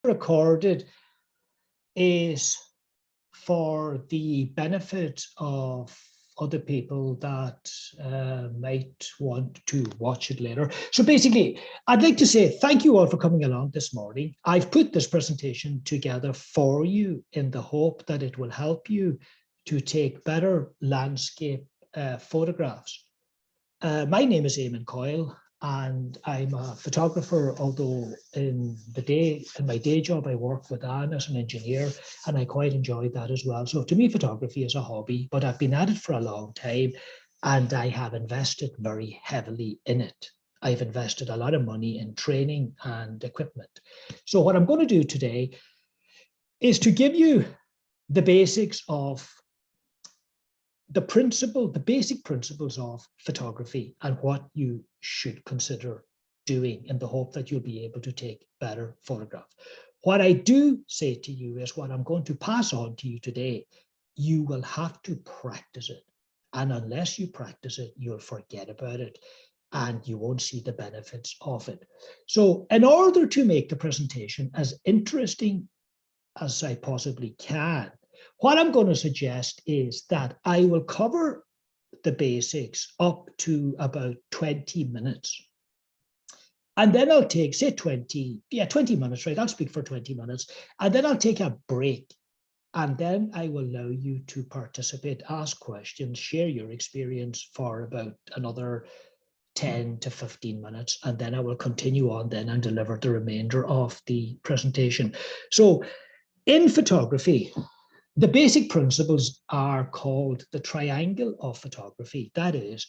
recorded is for the benefit of other people that might want to watch it later. So basically, I'd like to say thank you all for coming along this morning. I've put this presentation together for you in the hope that it will help you to take better landscape photographs. My name is Eamon Coyle, and I'm a photographer, although in my day job, I work with Anne as an engineer, and I quite enjoy that as well. So to me, photography is a hobby, but I've been at it for a long time, and I have invested very heavily in it. I've invested a lot of money in training and equipment. So what I'm going to do today is to give you the basics of the basic principles of photography and what you should consider doing in the hope that you'll be able to take better photographs. What I do say to you is what I'm going to pass on to you today, you will have to practice it. And unless you practice it, you'll forget about it and you won't see the benefits of it. So in order to make the presentation as interesting as I possibly can, what I'm going to suggest is that I will cover the basics up to about 20 minutes. And then I'll take, say 20 minutes, right? I'll speak for 20 minutes. And then I'll take a break. And then I will allow you to participate, ask questions, share your experience for about another 10 to 15 minutes. And then I will continue on then and deliver the remainder of the presentation. So in photography, the basic principles are called the triangle of photography. That is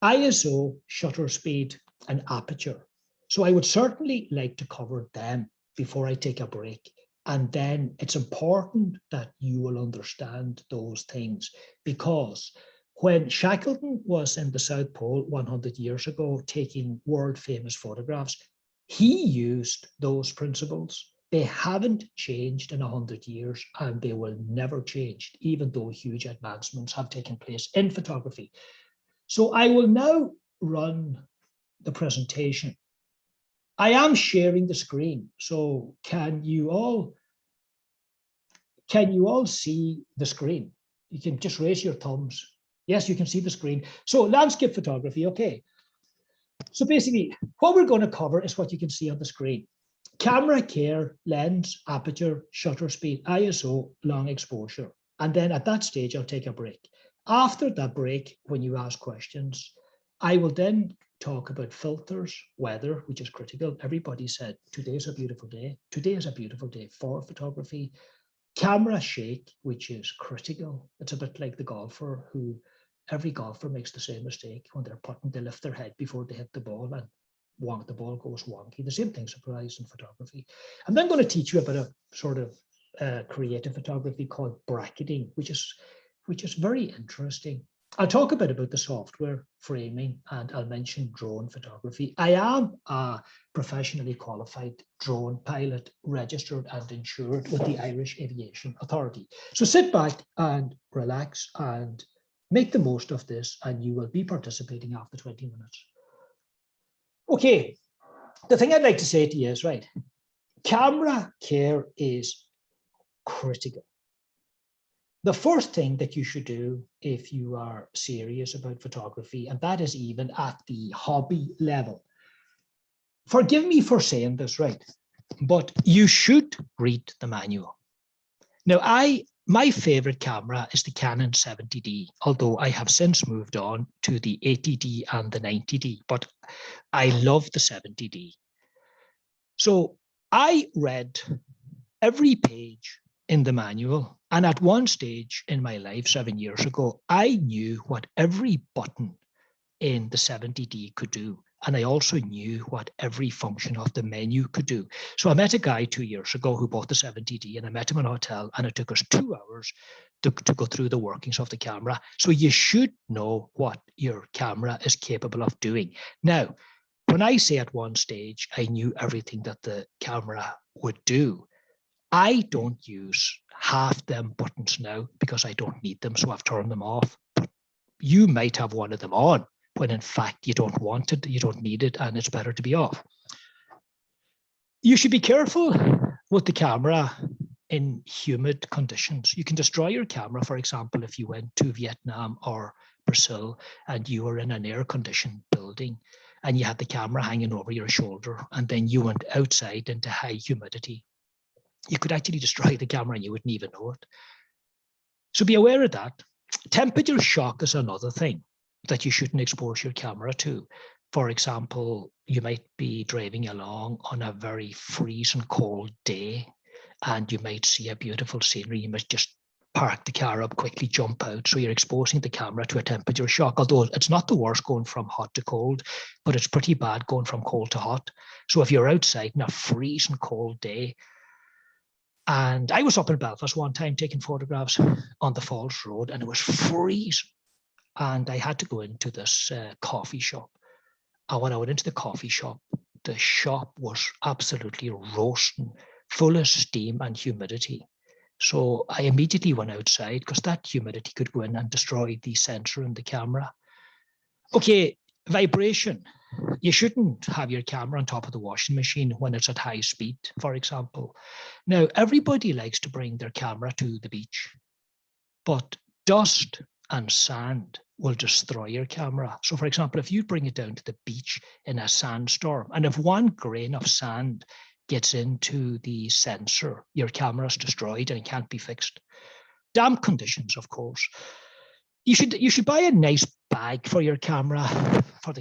ISO, shutter speed, and aperture. So I would certainly like to cover them before I take a break. And then it's important that you will understand those things, because when Shackleton was in the South Pole 100 years ago taking world famous photographs, he used those principles. They haven't changed in 100 years, and they will never change, even though huge advancements have taken place in photography. So I will now run the presentation. I am sharing the screen. So can you all see the screen? You can just raise your thumbs. Yes, you can see the screen. So landscape photography, okay. So basically, what we're going to cover is what you can see on the screen. Camera care, lens, aperture, shutter speed, ISO, long exposure. And then at that stage, I'll take a break. After that break, when you ask questions, I will then talk about filters, weather, which is critical. Everybody said, today's a beautiful day. Today is a beautiful day for photography. Camera shake, which is critical. It's a bit like the golfer who, every golfer makes the same mistake when they're putting, they lift their head before they hit the ball and the ball goes wonky. The same thing applies in photography. I'm then going to teach you about a sort of creative photography called bracketing, which is very interesting. I'll talk a bit about the software framing, and I'll mention drone photography. I am a professionally qualified drone pilot, registered and insured with the Irish Aviation Authority. So sit back and relax and make the most of this, and you will be participating after 20 minutes. Okay, the thing I'd like to say to you is, right, camera care is critical. The first thing that you should do if you are serious about photography, and that is even at the hobby level, forgive me for saying this, right, but you should read the manual. Now, my favorite camera is the Canon 70D, although I have since moved on to the 80D and the 90D, but I love the 70D. So I read every page in the manual, and at one stage in my life 7 years ago, I knew what every button in the 70D could do. And I also knew what every function of the menu could do. So I met a guy 2 years ago who bought the 70D, and I met him in a hotel, and it took us 2 hours to go through the workings of the camera. So you should know what your camera is capable of doing. Now, when I say at one stage, I knew everything that the camera would do, I don't use half them buttons now because I don't need them, so I've turned them off. But you might have one of them on, when in fact you don't want it, you don't need it, and it's better to be off. You should be careful with the camera in humid conditions. You can destroy your camera, for example, if you went to Vietnam or Brazil and you were in an air-conditioned building and you had the camera hanging over your shoulder and then you went outside into high humidity. You could actually destroy the camera and you wouldn't even know it. So be aware of that. Temperature shock is another thing that you shouldn't expose your camera to. For example, you might be driving along on a very freezing cold day and you might see a beautiful scenery. You might just park the car up, quickly jump out. So you're exposing the camera to a temperature shock, although it's not the worst going from hot to cold, but it's pretty bad going from cold to hot. So if you're outside in a freezing cold day, and I was up in Belfast one time taking photographs on the Falls Road and it was freezing. And I had to go into this coffee shop. And when I went into the coffee shop, the shop was absolutely roasting, full of steam and humidity. So I immediately went outside because that humidity could go in and destroy the sensor in the camera. Okay, vibration. You shouldn't have your camera on top of the washing machine when it's at high speed, for example. Now, everybody likes to bring their camera to the beach, but dust and sand will destroy your camera. So, for example, if you bring it down to the beach in a sandstorm, and if one grain of sand gets into the sensor, your camera is destroyed and it can't be fixed. Damp conditions, of course. You should buy a nice bag for your camera, for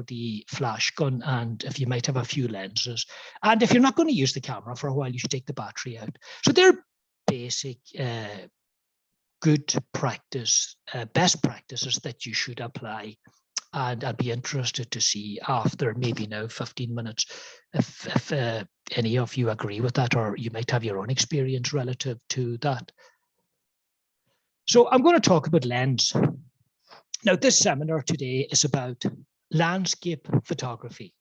the flash gun, and if you might have a few lenses. And if you're not going to use the camera for a while, you should take the battery out. So they're basic good practice, best practices that you should apply. And I'd be interested to see after maybe now 15 minutes if any of you agree with that, or you might have your own experience relative to that. So I'm going to talk about lens. Now, this seminar today is about landscape photography.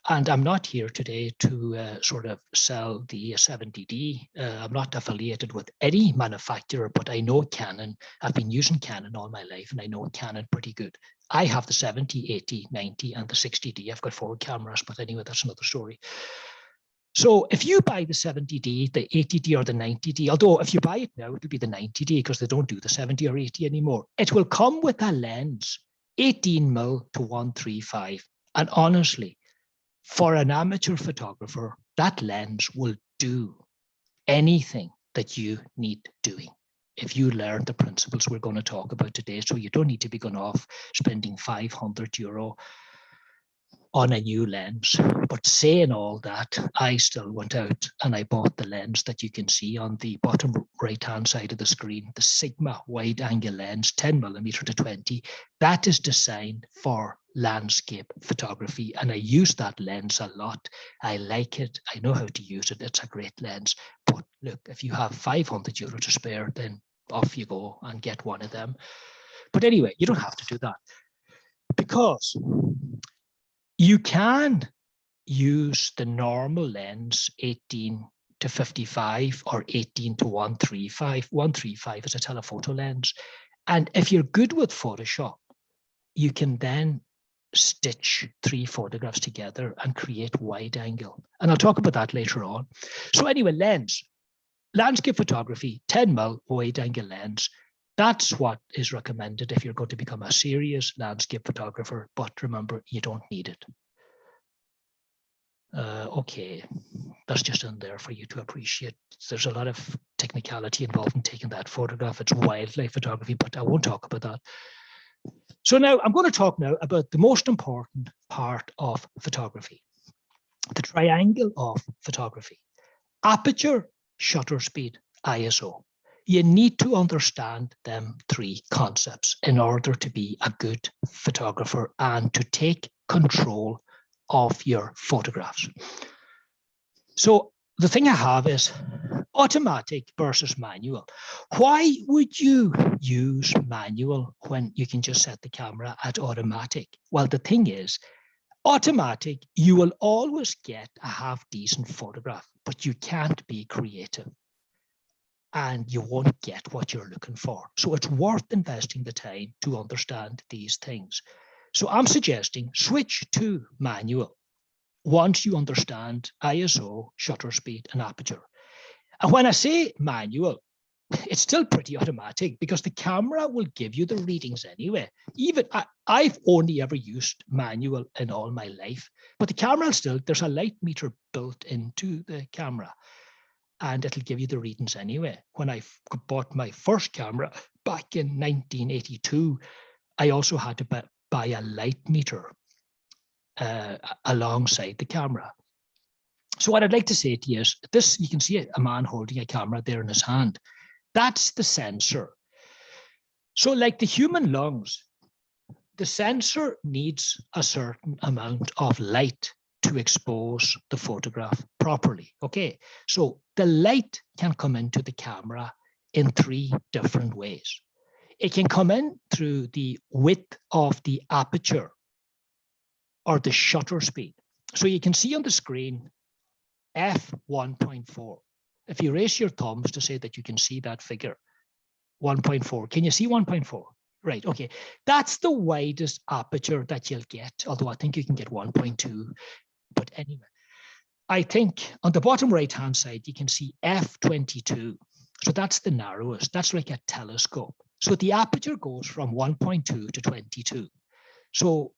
And I'm not here today to sort of sell the 70D. I'm not affiliated with any manufacturer, but I know Canon. I've been using Canon all my life, and I know Canon pretty good. I have the 70, 80, 90, and the 60D. I've got 4 cameras, but anyway, that's another story. So if you buy the 70D, the 80D, or the 90D, although if you buy it now, it'll be the 90D because they don't do the 70 or 80 anymore. It will come with a lens, 18mm to 135. And honestly, for an amateur photographer, that lens will do anything that you need doing if you learn the principles we're going to talk about today. So you don't need to be going off spending €500 on a new lens. But saying all that, I still went out and I bought the lens that you can see on the bottom right-hand side of the screen, the Sigma wide-angle lens, 10mm to 20. That is designed for landscape photography, and I use that lens a lot. I like it. I know how to use it. It's a great lens. But look, if you have €500 to spare, then off you go and get one of them. But anyway, you don't have to do that, because you can use the normal lens 18 to 55 or 18 to 135. 135 is a telephoto lens. And if you're good with Photoshop, you can then stitch 3 photographs together and create wide angle. And I'll talk about that later on. So anyway, lens, landscape photography, 10mm wide angle lens. That's what is recommended if you're going to become a serious landscape photographer. But remember, you don't need it. Okay, that's just in there for you to appreciate. There's a lot of technicality involved in taking that photograph. It's wildlife photography, but I won't talk about that. So now I'm going to talk now about the most important part of photography, the triangle of photography: aperture, shutter speed, ISO. You need to understand them 3 concepts in order to be a good photographer and to take control of your photographs. So the thing I have is automatic versus manual. Why would you use manual when you can just set the camera at automatic? Well, the thing is, automatic, you will always get a half-decent photograph, but you can't be creative and you won't get what you're looking for. So it's worth investing the time to understand these things. So I'm suggesting switch to manual. once you understand ISO, shutter speed, and aperture. And when I say manual, it's still pretty automatic because the camera will give you the readings anyway. Even I've only ever used manual in all my life, but the camera still, there's a light meter built into the camera and it'll give you the readings anyway. When I bought my first camera back in 1982, I also had to buy a light meter alongside the camera. So what I'd like to say to you is this, you can see a man holding a camera there in his hand. That's the sensor. So like the human lungs, the sensor needs a certain amount of light to expose the photograph properly. Okay, so the light can come into the camera in 3 different ways. It can come in through the width of the aperture or the shutter speed. So you can see on the screen f1.4. If you raise your thumbs to say that you can see that figure, 1.4. Can you see 1.4? Right, okay. That's the widest aperture that you'll get, although I think you can get 1.2. But anyway, I think on the bottom right-hand side, you can see f22. So that's the narrowest. That's like a telescope. So the aperture goes from 1.2 to 22. So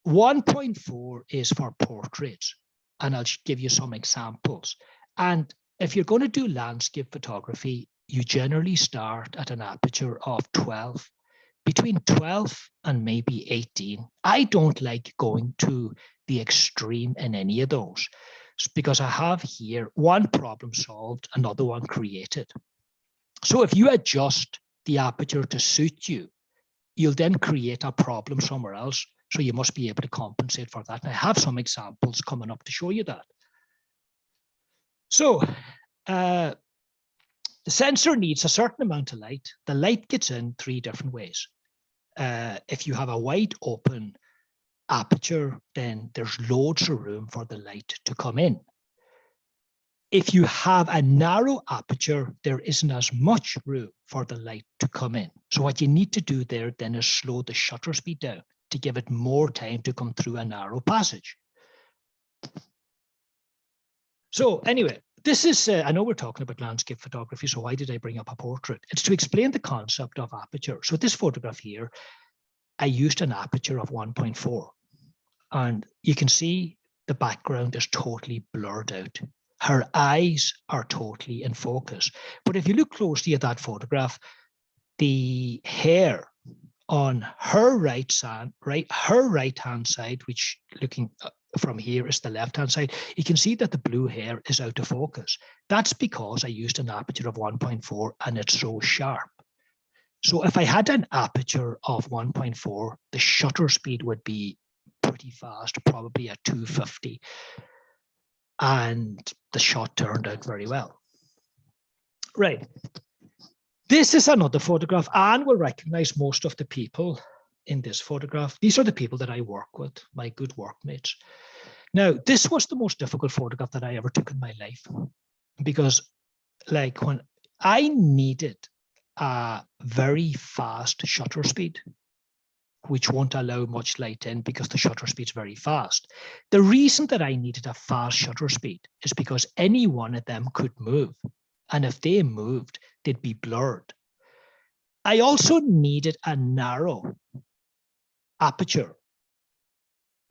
1.4 is for portraits. And I'll give you some examples. And if you're going to do landscape photography, you generally start at an aperture of 12, between 12 and maybe 18. I don't like going to the extreme in any of those because I have here one problem solved, another one created. So if you adjust the aperture to suit you, you'll then create a problem somewhere else. So you must be able to compensate for that. And I have some examples coming up to show you that. So the sensor needs a certain amount of light. The light gets in 3 different ways. If you have a wide open aperture, then there's loads of room for the light to come in. If you have a narrow aperture, there isn't as much room for the light to come in. So what you need to do there then is slow the shutter speed down to give it more time to come through a narrow passage. So anyway, this is, I know we're talking about landscape photography, so why did I bring up a portrait? It's to explain the concept of aperture. So this photograph here, I used an aperture of 1.4. And you can see the background is totally blurred out. Her eyes are totally in focus. But if you look closely at that photograph, the hair on her right-hand side, which looking from here is the left-hand side, you can see that the blue hair is out of focus. That's because I used an aperture of 1.4 and it's so sharp. So if I had an aperture of 1.4, the shutter speed would be pretty fast, probably at 250. And the shot turned out very well. Right. This is another photograph. Anne will recognize most of the people in this photograph. These are the people that I work with, my good workmates. Now, this was the most difficult photograph that I ever took in my life because like when I needed a very fast shutter speed, which won't allow much light in because the shutter speed is very fast. The reason that I needed a fast shutter speed is because any one of them could move. And if they moved, they'd be blurred. I also needed a narrow aperture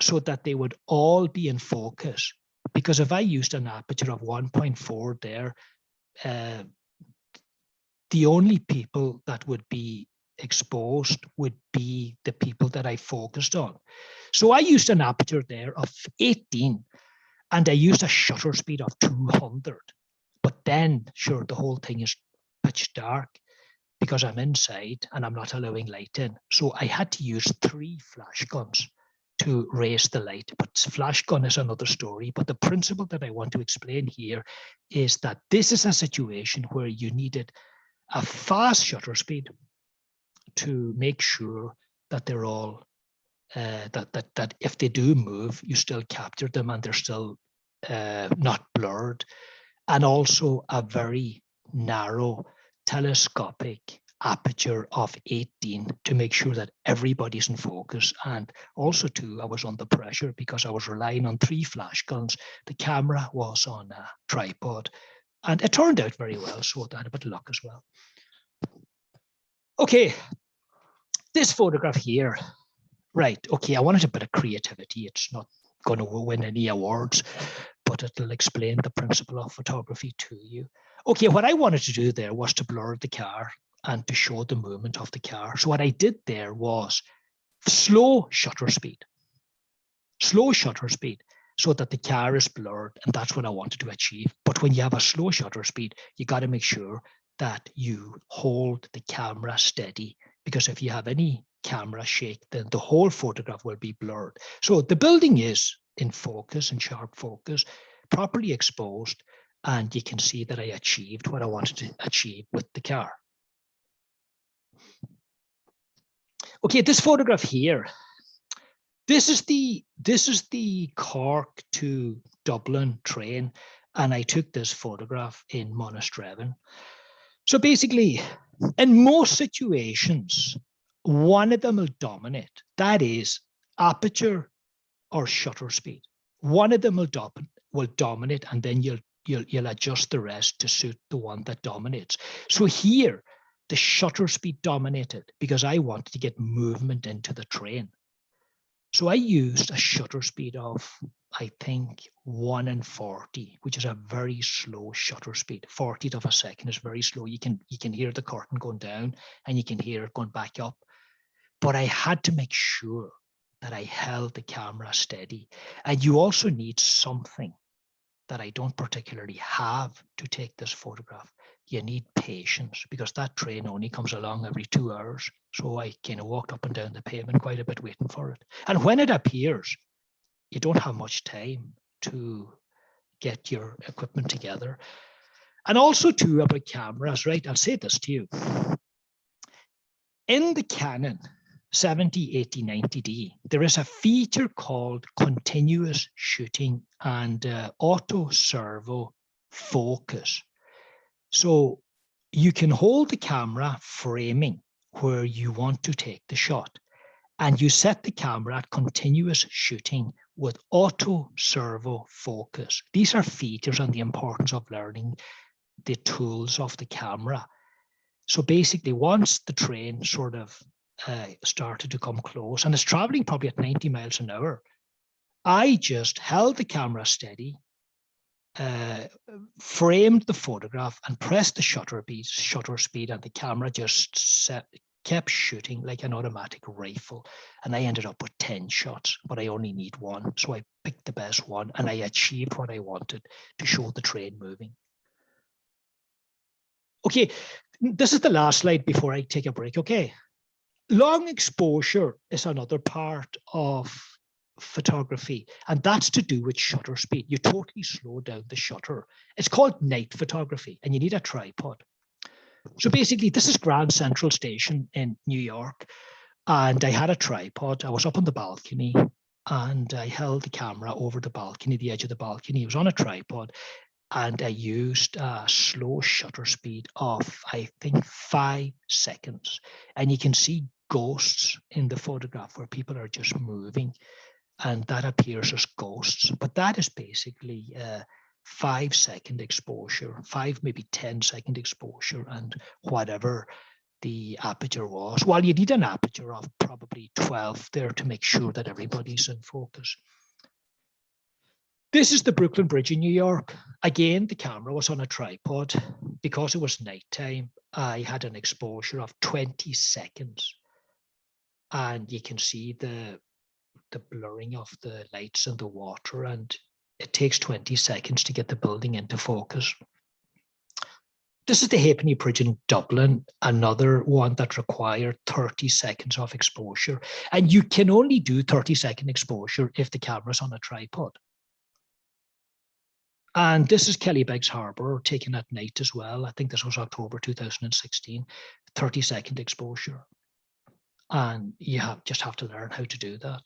so that they would all be in focus. Because if I used an aperture of 1.4 there, the only people that would be exposed would be the people that I focused on. So I used an aperture there of 18 and I used a shutter speed of 200. But then, sure, the whole thing is pitch dark because I'm inside and I'm not allowing light in. So I had to use 3 flash guns to raise the light. But flash gun is another story. But the principle that I want to explain here is that this is a situation where you needed a fast shutter speed to make sure that they're all, that if they do move, you still capture them and they're still not blurred. And also a very narrow telescopic aperture of 18 to make sure that everybody's in focus. And also too, I was under pressure because I was relying on 3 flash guns. The camera was on a tripod and it turned out very well. So I had a bit of luck as well. Okay, this photograph here, right. Okay, I wanted a bit of creativity. It's not going to win any awards, but it'll explain the principle of photography to you. Okay, what I wanted to do there was to blur the car and to show the movement of the car. So what I did there was slow shutter speed so that the car is blurred, and that's what I wanted to achieve. But when you have a slow shutter speed, you got to make sure that you hold the camera steady, because if you have any camera shake, then the whole photograph will be blurred. So the building is in focus, in sharp focus, properly exposed, and you can see that I achieved what I wanted to achieve with the car. Okay, this photograph here, this is the Cork to Dublin train, and I took this photograph in Monasterevin. So basically, in most situations, one of them will dominate. That is aperture or shutter speed. One of them will dominate, and then you'll adjust the rest to suit the one that dominates. So here, the shutter speed dominated because I wanted to get movement into the train. So I used a shutter speed of, I think, 1 in 40, which is a very slow shutter speed. 40th of a second is very slow. You can hear the curtain going down and you can hear it going back up. But I had to make sure that I held the camera steady. And you also need something that I don't particularly have to take this photograph. You need patience, because that train only comes along every 2 hours. So I kind of walked up and down the pavement quite a bit waiting for it. And when it appears, you don't have much time to get your equipment together. And also too about cameras, right? I'll say this to you. In the Canon 70, 80, 90D, there is a feature called continuous shooting and auto servo focus. So you can hold the camera framing where you want to take the shot, and you set the camera at continuous shooting with auto servo focus. These are features on the importance of learning the tools of the camera. So basically, once the train sort of started to come close, and it's traveling probably at 90 miles an hour, I just held the camera steady, framed the photograph and pressed the shutter speed, and the camera just kept shooting like an automatic rifle. And I ended up with 10 shots, but I only need 1. So I picked the best one and I achieved what I wanted to show the train moving. Okay, this is the last slide before I take a break. Okay, long exposure is another part of photography, and that's to do with shutter speed. You totally slow down the shutter. It's called night photography, and you need a tripod. So basically, this is Grand Central Station in New York, and I had a tripod. I was up on the balcony, and I held the camera over the balcony, the edge of the balcony. It was on a tripod, and I used a slow shutter speed of, I think, 5 seconds. And you can see ghosts in the photograph where people are just moving, and that appears as ghosts. But that is basically a 5-second exposure, 5, maybe 10-second exposure, and whatever the aperture was. Well, you need an aperture of probably 12 there to make sure that everybody's in focus. This is the Brooklyn Bridge in New York. Again, the camera was on a tripod. Because it was nighttime, I had an exposure of 20 seconds. And you can see the blurring of the lights and the water, and it takes 20 seconds to get the building into focus. This is the Halfpenny Bridge in Dublin, another one that required 30 seconds of exposure. And you can only do 30-second exposure if the camera's on a tripod. And this is Kellybegs Harbour, taken at night as well. I think this was October 2016, 30-second exposure. And you just have to learn how to do that.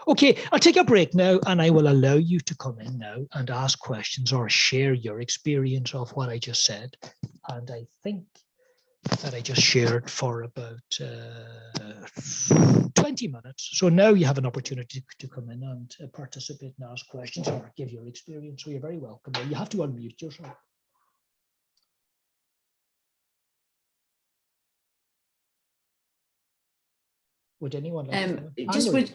Okay, I'll take a break now, and I will allow you to come in now and ask questions or share your experience of what I just said. And I think that I just shared for about 20 minutes. So now you have an opportunity to come in and participate and ask questions or give your experience. So you're very welcome. You have to unmute yourself. Would anyone like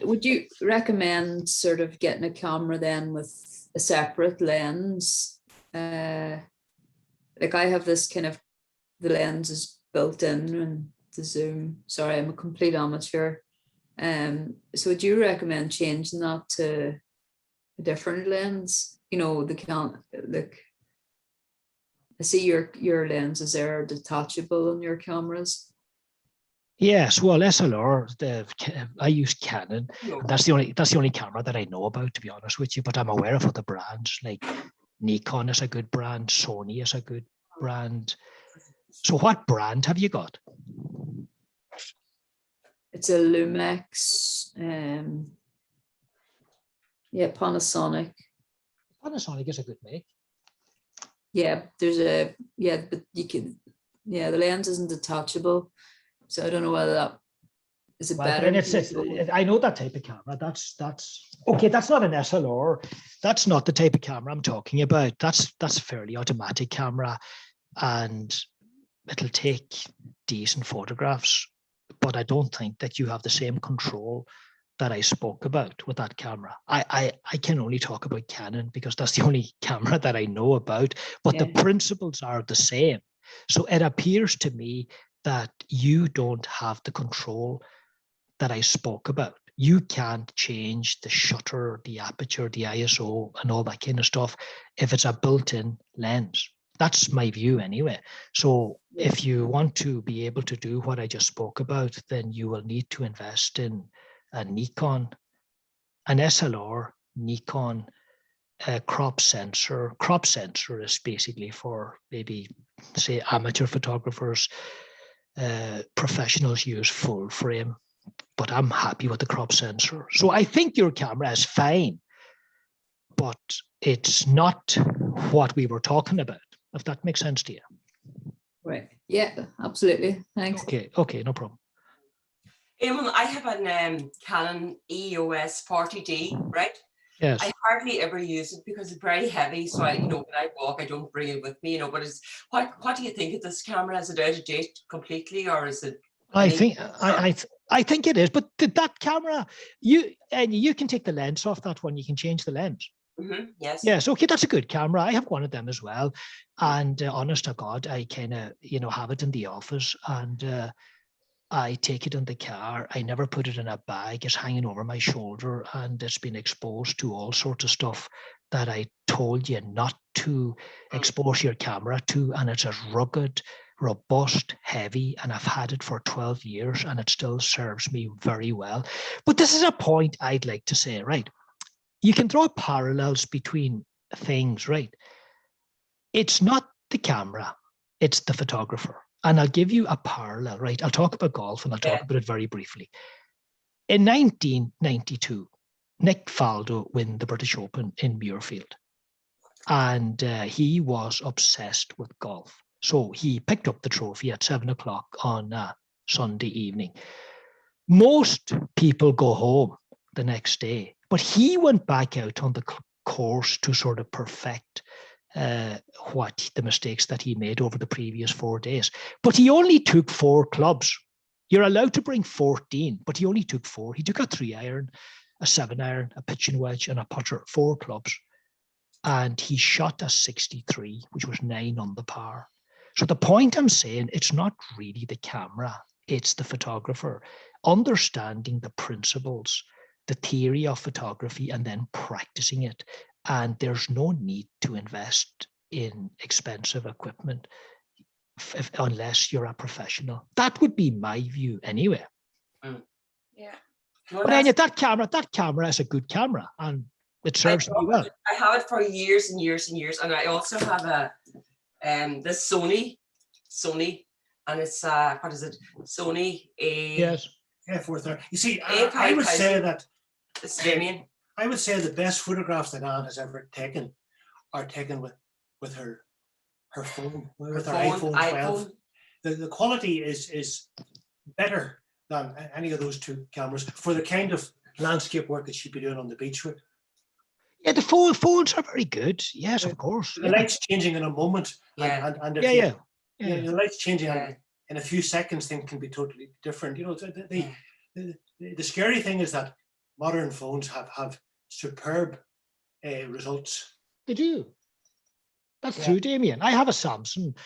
would you recommend sort of getting a camera then with a separate lens? Like I have this kind of, the lens is built in and the zoom. Sorry, I'm a complete amateur. So would you recommend changing that to a different lens? You know, like I see your lenses are detachable on your cameras. Yes, well, SLR, I use Canon. And that's the only camera that I know about, to be honest with you. But I'm aware of other brands, like Nikon is a good brand, Sony is a good brand. So what brand have you got? It's a Lumix. Yeah, Panasonic. Panasonic is a good make. Yeah, but you can, the lens isn't detachable. So I don't know whether that is better. And I know that type of camera. That's okay. That's not an SLR. That's not the type of camera I'm talking about. That's a fairly automatic camera, and it'll take decent photographs. But I don't think that you have the same control that I spoke about with that camera. I can only talk about Canon because that's the only camera that I know about. But the principles are the same. So it appears to me that you don't have the control that I spoke about. You can't change the shutter, the aperture, the ISO, and all that kind of stuff if it's a built-in lens. That's my view anyway. So if you want to be able to do what I just spoke about, then you will need to invest in a Nikon, an SLR, Nikon, crop sensor. Crop sensor is basically for maybe, say, amateur photographers. Professionals use full frame, but I'm happy with the crop sensor. So I think your camera is fine, but it's not what we were talking about, if that makes sense to you. Right. Yeah, absolutely. Thanks. Okay, no problem. Eamon, I have a Canon EOS 40D, right? Yes. I hardly ever use it because it's very heavy. So when I walk, I don't bring it with me, but what do you think of this camera? Is it out of date completely, or is it? I think it is, but that camera, you can take the lens off that one. You can change the lens. Mm-hmm, yes. Yes. Okay, that's a good camera. I have one of them as well. And honest to God, I kind of have it in the office, and I take it in the car. I never put it in a bag. It's hanging over my shoulder, and it's been exposed to all sorts of stuff that I told you not to expose your camera to. And it's as rugged, robust, heavy, and I've had it for 12 years and it still serves me very well. But this is a point I'd like to say, right? You can draw parallels between things, right? It's not the camera, it's the photographer. And I'll give you a parallel, right? I'll talk about golf and I'll talk about it very briefly. In 1992, Nick Faldo won the British Open in Muirfield. And he was obsessed with golf. So he picked up the trophy at 7 o'clock on Sunday evening. Most people go home the next day, but he went back out on the course to sort of perfect what the mistakes that he made over the previous 4 days. But he only took 4 clubs. You're allowed to bring 14, but he only took 4. He took a 3-iron, a 7-iron, a pitching wedge, and a putter, 4 clubs. And he shot a 63, which was 9 on the par. So the point I'm saying, it's not really the camera, it's the photographer. Understanding the principles, the theory of photography, and then practicing it. And there's no need to invest in expensive equipment unless you're a professional. That would be my view anyway. Yeah. But Anya, that camera is a good camera and it serves me well. I have it for years and years and years. And I also have this Sony, and it's what is it? Sony Yes. A430. You see, I would say that it's Damien. I would say the best photographs that Anne has ever taken are taken with her phone, with her iPhone 12. the quality is better than any of those two cameras for the kind of landscape work that she'd be doing on the beach with. Yeah, the phones are very good. Yes, of course. The light's changing in a moment. Yeah. And if Yeah, the light's changing Yeah. in a few seconds, things can be totally different. You know, the scary thing is that modern phones have superb results. They do. That's Yeah. true, Damien. I have a Samsung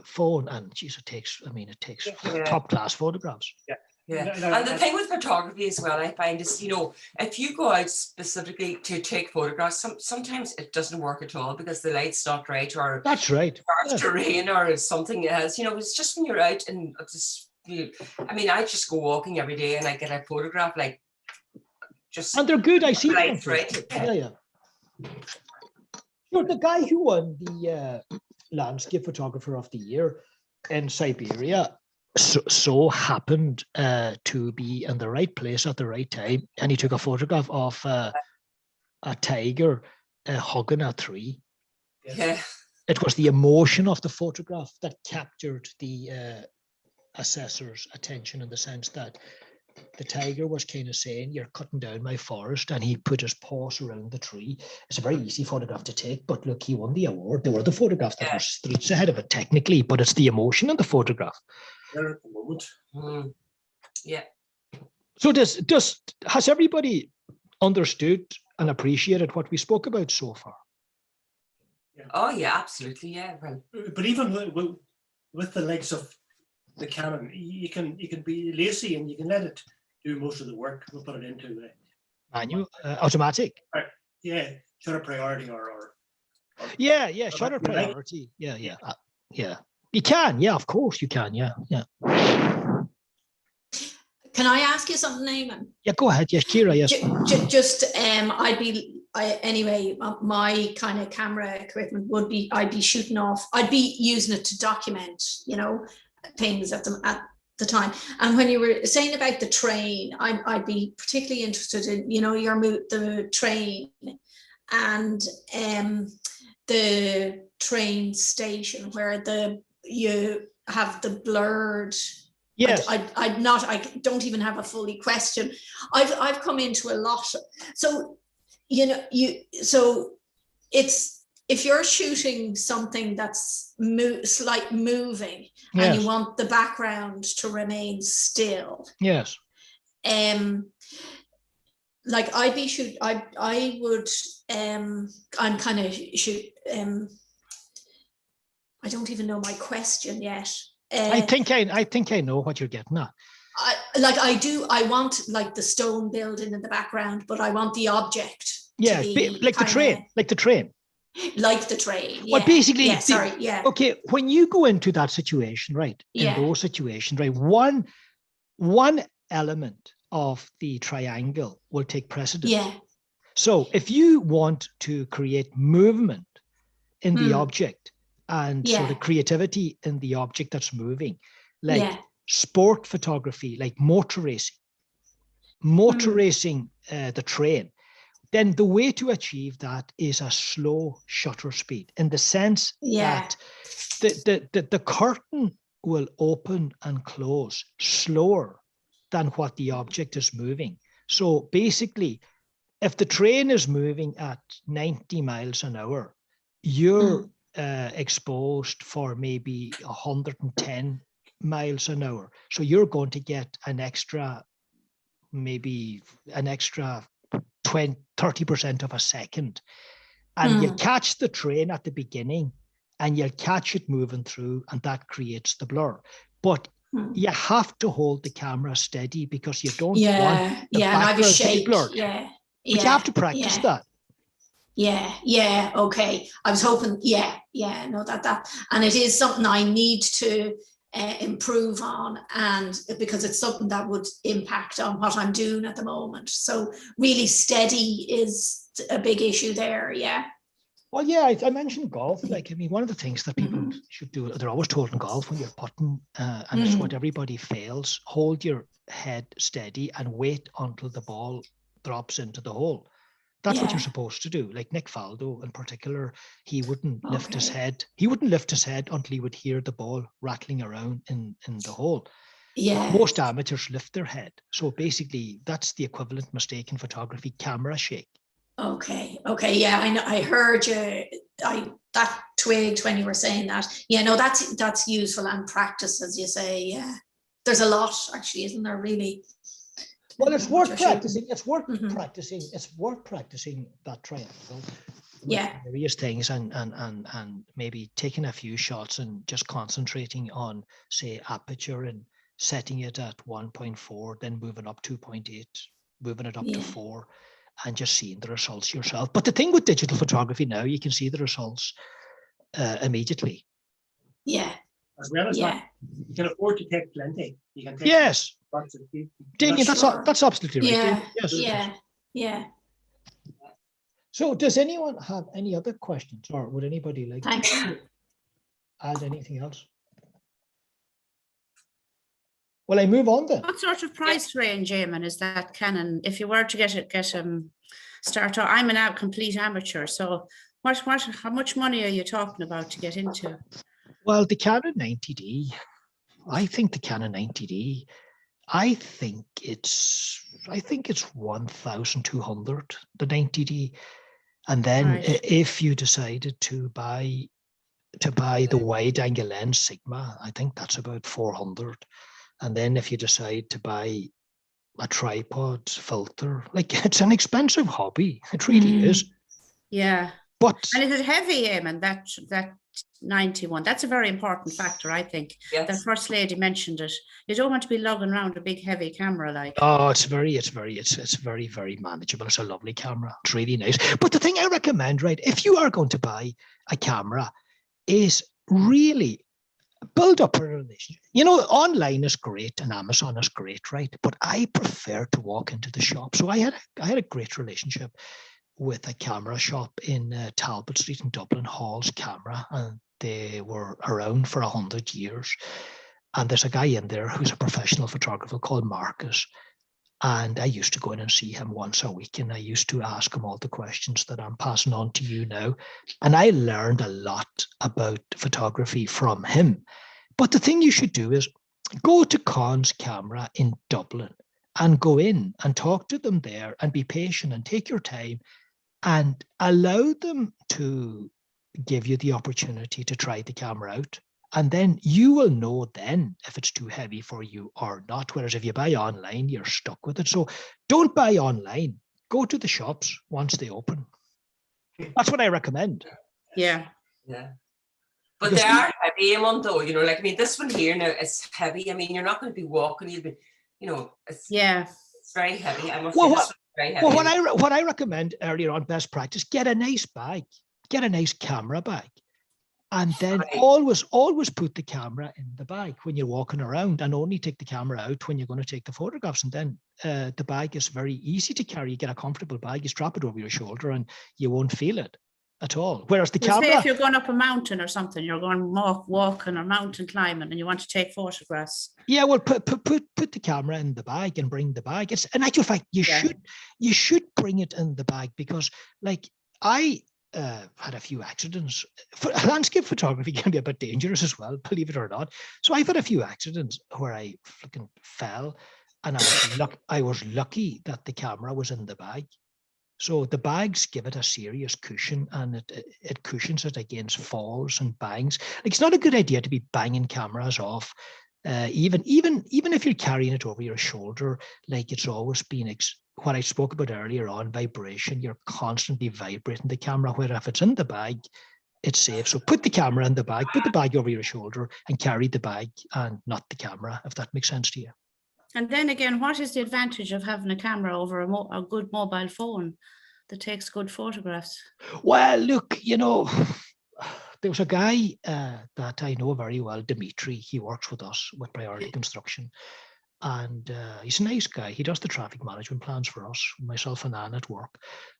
phone, and geez, it takes Yeah. top class photographs. Yeah. No, And the thing with photography as well, I find is, you know, if you go out specifically to take photographs, sometimes it doesn't work at all because the light's not right, or That's right. starts to rain, or something else. You know, it's just when you're out and just, I mean, I just go walking every day and I get a photograph, like, just And they're good. I see them on lights right. Facebook. Yeah. You know, the guy who won the landscape photographer of the year in Siberia so happened to be in the right place at the right time, and he took a photograph of a tiger hugging a tree. Yeah. It was the emotion of the photograph that captured the assessor's attention, in the sense that the tiger was kind of saying, "You're cutting down my forest," and he put his paws around the tree. It's a very easy photograph to take, but look, he won the award. There were the photographs that were streets ahead of it technically, but it's the emotion in the photograph. There at the moment. Yeah. So has everybody understood and appreciated what we spoke about so far? Oh yeah, absolutely. Yeah. Well, But even with the likes of the Canon, you can be lazy and you can let it do most of the work. We'll put it into Manual, automatic. shutter priority or Yeah, shutter you like it? priority. Yeah. You can, yeah, of course you can, yeah. Can I ask you something, Eamon? Yeah, go ahead. Yes, Kira, yes. Anyway, my kind of camera equipment would be, I'd be shooting off, I'd be using it to document, you know, things at the time. And when you were saying about the train, I'd be particularly interested in, you know, the train and the train station where you have the blurred. Yes. I don't even have a fully question. I've come into a lot. So, you know, it's, if you're shooting something that's slight moving, Yes. and you want the background to remain still. Yes. Like I would, I'm kind of shoot, I don't even know my question yet. I think I know what you're getting at. I want like the stone building in the background, but I want the object. Yeah, to be like the train. Yeah. Well, basically, yeah. Okay, when you go into that situation, right? Yeah. In those situations, right? One element of the triangle will take precedence. Yeah. So if you want to create movement in the object and sort of creativity in the object that's moving, like sport photography, like motor racing, the train, then the way to achieve that is a slow shutter speed, in the sense that the curtain will open and close slower than what the object is moving. So basically, if the train is moving at 90 miles an hour, you're exposed for maybe 110 miles an hour. So you're going to get an extra 30% of a second. And you catch the train at the beginning and you'll catch it moving through, and that creates the blur. But you have to hold the camera steady because you don't want the background to be blurred. But you have to practice that. Yeah. Okay. I was hoping. No, that, and it is something I need to improve on, and because it's something that would impact on what I'm doing at the moment. So really steady is a big issue there. Yeah. Well, yeah, I mentioned golf. Like, I mean, one of the things that people should do, they're always told in golf when you're putting, and it's what everybody fails, hold your head steady and wait until the ball drops into the hole. That's what you're Yeah. supposed to do. Like Nick Faldo in particular, he wouldn't lift his Okay. head. He wouldn't lift his head until he would hear the ball rattling around in the hole. Yeah. Most amateurs lift their head. So basically, that's the equivalent mistake in photography, camera shake. Okay. Okay. Yeah, I know. I heard you. That twigged when you were saying that. Yeah. No, that's useful and practice, as you say. Yeah. There's a lot, actually, isn't there? Really. Well, it's depending on what worth you're shooting. practicing. It's worth Mhm. practicing. It's worth practicing that triangle. With Yeah. various things and maybe taking a few shots and just concentrating on, say, aperture and setting it at 1.4, then moving up 2.8, moving it up to Yeah. 4, and just seeing the results yourself. But the thing with digital photography now, you can see the results immediately. Yeah. As well as Yeah. that, you can afford to take plenty. You can take Yes, lots of people. Damien, Sure. that's absolutely right. Yeah. Damien. Yes. Yeah. Yeah. So does anyone have any other questions, or would anybody like Thanks. to add anything else? Well, I move on then. What sort of price range, Eamon, is that Canon? If you were to get start out, I'm an complete amateur, so how much money are you talking about to get into? Well, the Canon 90D, I think the Canon 90D, I think it's 1,200, the 90D. And then Right. if you decided to buy the wide angle lens Sigma, I think that's about 400. And then if you decide to buy a tripod filter, like, it's an expensive hobby. It really is. Yeah. But And is it heavy, Eamon, that 91? That's a very important factor, I think. The Yes. First Lady mentioned it. You don't want to be lugging around a big heavy camera like. oh, it's very, very manageable. It's a lovely camera. It's really nice. But the thing I recommend, right, if you are going to buy a camera, is really build up a relationship. You know, online is great and Amazon is great, right? But I prefer to walk into the shop. So I had a great relationship with a camera shop in Talbot Street in Dublin, Hall's Camera, and they were around for 100 years. And there's a guy in there who's a professional photographer called Marcus. And I used to go in and see him once a week, and I used to ask him all the questions that I'm passing on to you now. And I learned a lot about photography from him. But the thing you should do is go to Con's Camera in Dublin and go in and talk to them there and be patient and take your time and allow them to give you the opportunity to try the camera out. And then you will know then if it's too heavy for you or not. Whereas if you buy online, you're stuck with it. So don't buy online. Go to the shops once they open. That's what I recommend. Yeah. Yeah. But Because they are heavy, Eamon, though, you know, like, I mean, this one here now is heavy. I mean, you're not going to be walking, you'll be, you know, it's very heavy. I must say, this one's very heavy. Well, what I recommend earlier on, best practice, get a nice bag, get a nice camera bag. And then always put the camera in the bag when you're walking around, and only take the camera out when you're going to take the photographs. And then the bag is very easy to carry. You get a comfortable bag, you strap it over your shoulder and you won't feel it at all. Whereas the camera... Say if you're going up a mountain or something, you're going walking or mountain climbing and you want to take photographs. Yeah, well, put the camera in the bag and bring the bag. It's in actual fact, you should bring it in the bag, because like I had a few accidents. Landscape photography can be a bit dangerous as well, believe it or not. So I've had a few accidents where I flipping fell, and I was lucky that the camera was in the bag. So the bags give it a serious cushion, and it cushions it against falls and bangs. Like, it's not a good idea to be banging cameras off, even if you're carrying it over your shoulder. Like, it's always been what I spoke about earlier on, vibration. You're constantly vibrating the camera, where if it's in the bag, it's safe. So put the camera in the bag, put the bag over your shoulder, and carry the bag and not the camera, if that makes sense to you. And then again, what is the advantage of having a camera over a good mobile phone that takes good photographs? Well, look, you know, there was a guy that I know very well, Dimitri. He works with us with Priority Construction. And he's a nice guy. He does the traffic management plans for us, myself and Anne at work.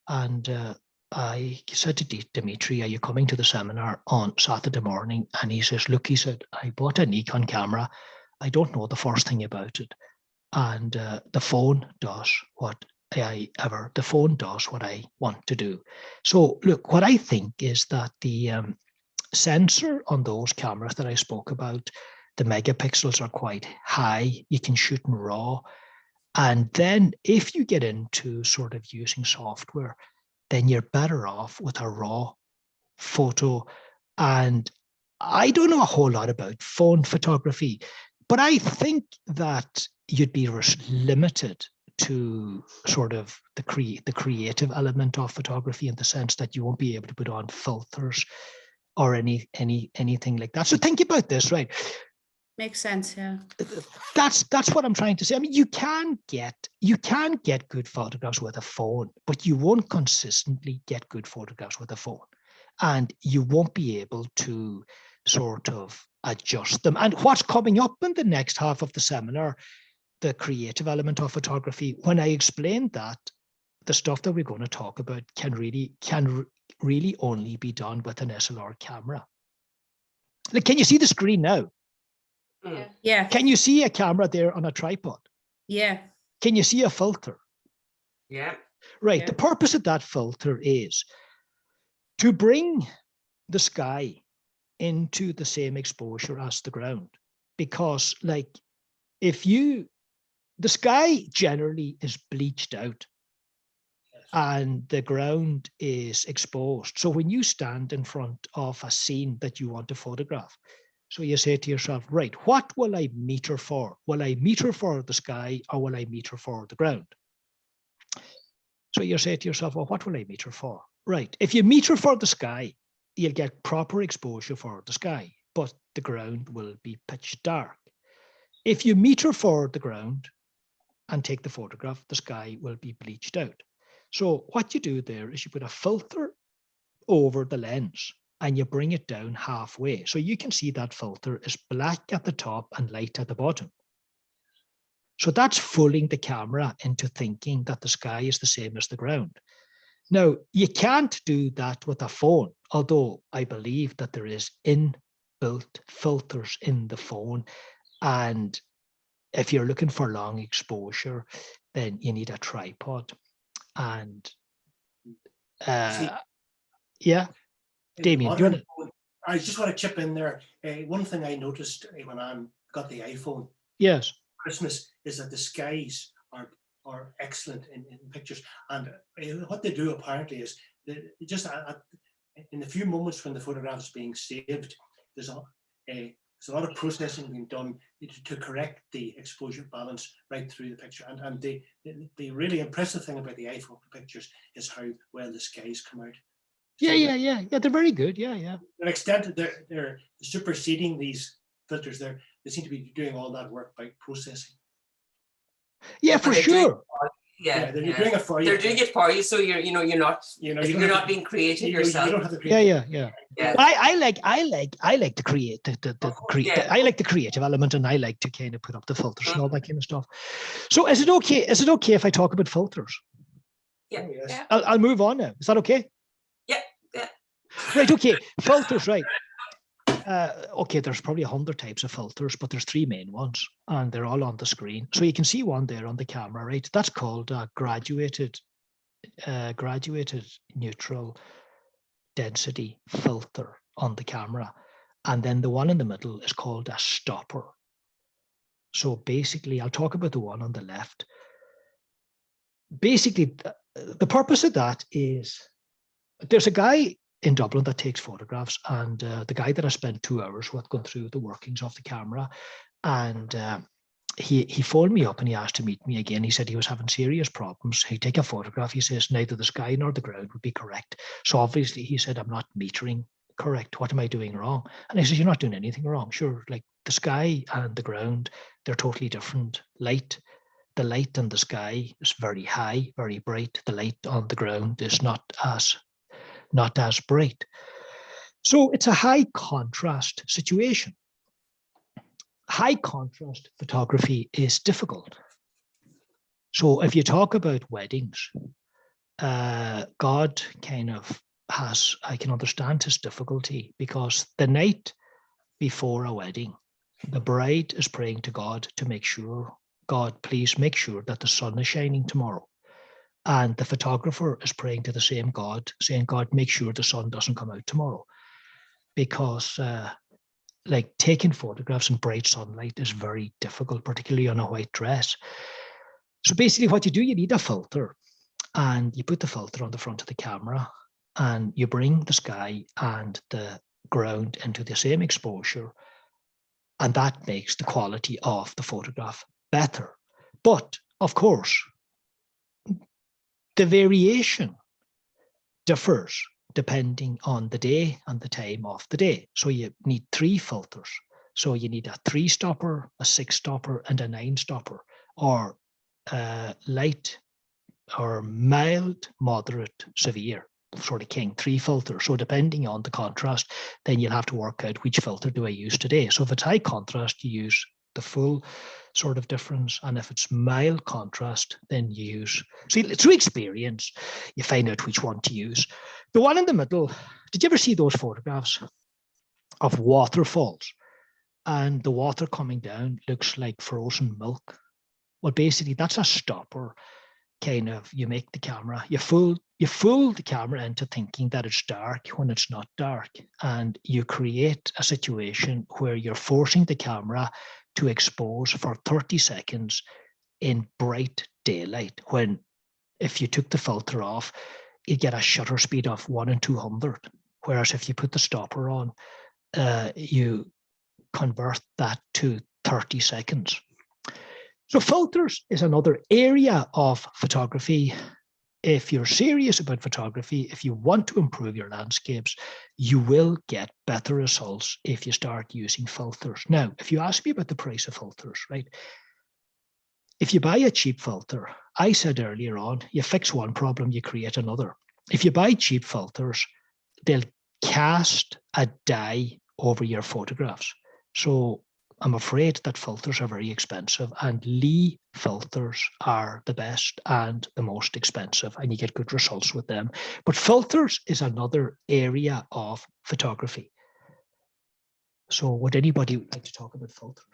And I said to Dimitri, are you coming to the seminar on Saturday morning? And he says, look, he said, I bought a Nikon camera. I don't know the first thing about it. And the phone does what the phone does what I want to do. So look, what I think is that the sensor on those cameras that I spoke about, the megapixels are quite high. You can shoot in RAW. And then if you get into sort of using software, then you're better off with a RAW photo. And I don't know a whole lot about phone photography, but I think that you'd be limited to sort of the creative element of photography, in the sense that you won't be able to put on filters or anything like that. So think about this, right? Makes sense, yeah. That's what I'm trying to say. I mean, you can get good photographs with a phone, but you won't consistently get good photographs with a phone, and you won't be able to sort of adjust them. And what's coming up in the next half of the seminar, the creative element of photography, when I explained that, the stuff that we're going to talk about can really only be done with an SLR camera. Like, can you see the screen now? Mm. Yeah, Can you see a camera there on a tripod? yeah. Can you see a filter? Yeah. Right. Yeah. The purpose of that filter is to bring the sky into the same exposure as the ground. Because, like, the sky generally is bleached out and the ground is exposed. So when you stand in front of a scene that you want to photograph, so you say to yourself, right, what will I meter for? Will I meter for the sky, or will I meter for the ground? So you say to yourself, well, what will I meter for? Right. If you meter for the sky, you'll get proper exposure for the sky, but the ground will be pitch dark. If you meter for the ground and take the photograph, the sky will be bleached out. So what you do there is you put a filter over the lens and you bring it down halfway. So you can see that filter is black at the top and light at the bottom. So that's fooling the camera into thinking that the sky is the same as the ground. Now, you can't do that with a phone, although I believe that there is inbuilt filters in the phone. And if you're looking for long exposure, then you need a tripod. And yeah, Damien, do you want to? I just want to chip in there. One thing I noticed when I got the iPhone Yes. Christmas is that the skies are excellent in pictures. And what they do apparently is just in the few moments when the photograph is being saved, there's a lot of processing being done to correct the exposure balance right through the picture. And the really impressive thing about the iPhone pictures is how well the skies come out. Yeah, they're very good. Yeah. To an extent, they're superseding these filters. They seem to be doing all that work by processing. Yeah, But for they're sure. Yeah, they're doing it for you. They're doing it for you, so you're not you're not being creative yourself. You don't have to create. Yeah. Yeah. Well, I like to create Yeah. I like the creative element, and I like to kind of put up the filters and all that kind of stuff. So is it okay if I talk about filters? Yeah. Yes. Yeah. I'll move on now. Is that okay? Yeah. Right, okay. Filters, right. Okay, there's probably 100 types of filters, but there's 3 main ones, and they're all on the screen. So you can see one there on the camera, right? That's called a graduated neutral density filter on the camera. And then the one in the middle is called a stopper. So basically, I'll talk about the one on the left. Basically, the purpose of that is there's a guy in Dublin that takes photographs, and the guy that I spent 2 hours with going through the workings of the camera, and he phoned me up and he asked to meet me again. He said he was having serious problems. He'd take a photograph. He says neither the sky nor the ground would be correct. So obviously he said, I'm not metering correct. What am I doing wrong? And I said, you're not doing anything wrong. Sure, like the sky and the ground, they're totally different. The light in the sky is very high, very bright. The light on the ground is not as bright. So it's a high contrast situation. High contrast photography is difficult. So if you talk about weddings, God kind of I can understand his difficulty, because the night before a wedding, the bride is praying to God to make sure, God, please make sure that the sun is shining tomorrow. And the photographer is praying to the same God, saying, God, make sure the sun doesn't come out tomorrow. Because like taking photographs in bright sunlight is very difficult, particularly on a white dress. So basically what you do, you need a filter, and you put the filter on the front of the camera, and you bring the sky and the ground into the same exposure, and that makes the quality of the photograph better. But of course, the variation differs depending on the day and the time of the day. So you need 3 filters. So you need a 3-stopper, a 6-stopper, and a 9-stopper, or light or mild, moderate, severe, sort of king, 3 filters. So depending on the contrast, then you'll have to work out which filter do I use today. So if it's high contrast, you use the full sort of difference. And if it's mild contrast, then you use, see, through experience, you find out which one to use. The one in the middle, did you ever see those photographs of waterfalls? And the water coming down looks like frozen milk. Well, basically, that's a stopper. Kind of, you make the camera, you fool the camera into thinking that it's dark when it's not dark. And you create a situation where you're forcing the camera to expose for 30 seconds in bright daylight, when if you took the filter off, you get a shutter speed of 1 in 200. Whereas if you put the stopper on, you convert that to 30 seconds. So filters is another area of photography. If you're serious about photography, if you want to improve your landscapes, you will get better results if you start using filters. Now, if you ask me about the price of filters, right? If you buy a cheap filter, I said earlier on, you fix one problem, you create another. If you buy cheap filters, they'll cast a dye over your photographs. So I'm afraid that filters are very expensive, and Lee filters are the best and the most expensive, and you get good results with them. But filters is another area of photography. So would anybody like to talk about filters?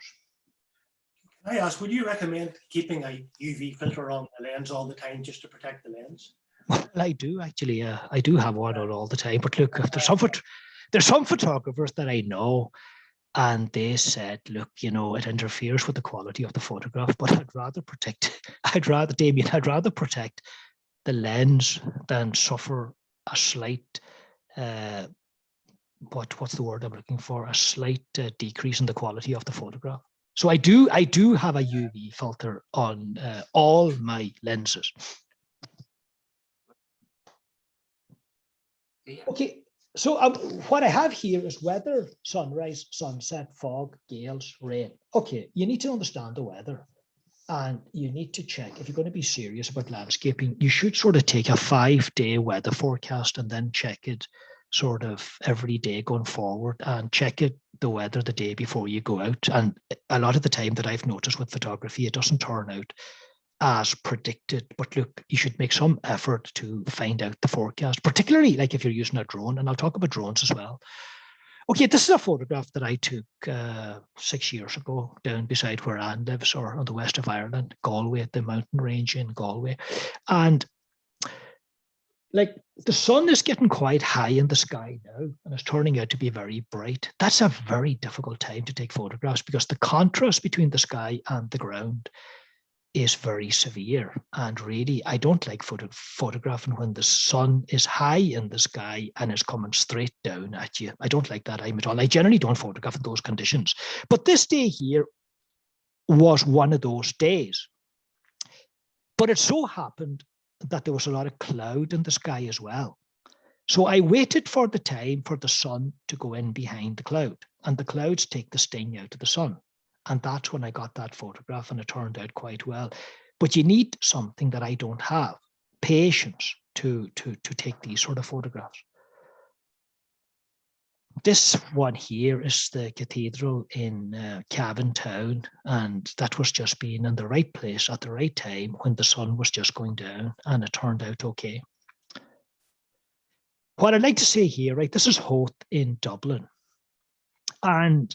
Can I ask, would you recommend keeping a UV filter on the lens all the time just to protect the lens? Well, I do actually. I do have one on all the time. But look, if there's some photographers that I know, and they said, look, you know, it interferes with the quality of the photograph, but I'd rather protect the lens than suffer a slight, what's the word I'm looking for? A slight decrease in the quality of the photograph. So I do have a UV filter on all my lenses. Yeah. Okay. So what I have here is weather, sunrise, sunset, fog, gales, rain. Okay, you need to understand the weather, and you need to check, if you're going to be serious about landscaping, you should sort of take a 5-day weather forecast and then check it sort of every day going forward, and check it the weather the day before you go out. And a lot of the time that I've noticed with photography, it doesn't turn out as predicted. But look, you should make some effort to find out the forecast, particularly like if you're using a drone, and I'll talk about drones as well. Okay, this is a photograph that I took 6 years ago down beside where Anne lives, or on the west of Ireland, Galway, the mountain range in Galway. And like the sun is getting quite high in the sky now, and it's turning out to be very bright. That's a very difficult time to take photographs, because the contrast between the sky and the ground is very severe. And really, I don't like photographing when the sun is high in the sky and is coming straight down at you. I don't like that aim at all. I generally don't photograph in those conditions. But this day here was one of those days. But it so happened that there was a lot of cloud in the sky as well. So I waited for the time for the sun to go in behind the cloud, and the clouds take the sting out of the sun. And that's when I got that photograph, and it turned out quite well. But you need something that I don't have, patience to take these sort of photographs. This one here is the cathedral in Cavan Town, and that was just being in the right place at the right time when the sun was just going down, and it turned out okay. What I'd like to say here, right, this is Hoth in Dublin, and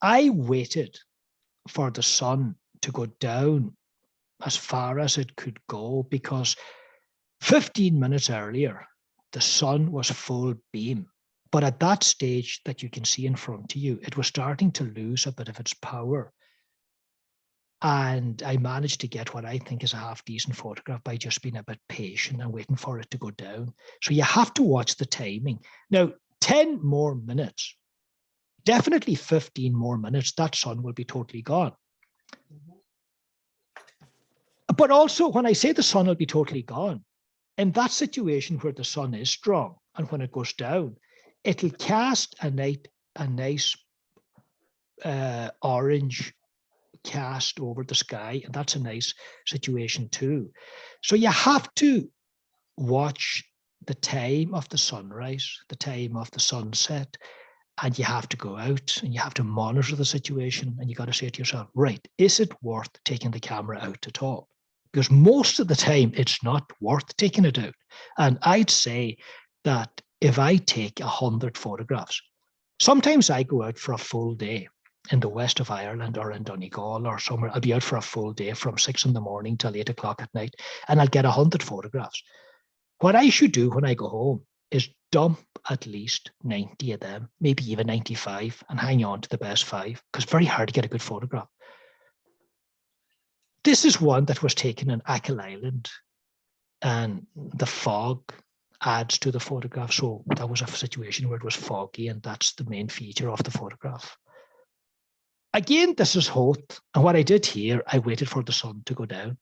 I waited for the sun to go down as far as it could go, because 15 minutes earlier, the sun was full beam. But at that stage that you can see in front of you, it was starting to lose a bit of its power. And I managed to get what I think is a half decent photograph by just being a bit patient and waiting for it to go down. So you have to watch the timing. Now, 10 more minutes, definitely 15 more minutes, that sun will be totally gone. But also, when I say the sun will be totally gone, in that situation where the sun is strong and when it goes down, it'll cast a nice orange cast over the sky, and that's a nice situation too. So you have to watch the time of the sunrise, the time of the sunset, and you have to go out and you have to monitor the situation, and you got to say to yourself, right, is it worth taking the camera out at all? Because most of the time it's not worth taking it out. And I'd say that if I take 100 photographs, sometimes I go out for a full day in the west of Ireland or in Donegal or somewhere. I'll be out for a full day from 6 in the morning till 8 o'clock at night, and I'll get 100 photographs. What I should do when I go home is dump at least 90 of them, maybe even 95, and hang on to the best 5, because it's very hard to get a good photograph. This is one that was taken in Achill Island, and the fog adds to the photograph. So that was a situation where it was foggy, and that's the main feature of the photograph. Again, this is hot. And what I did here, I waited for the sun to go down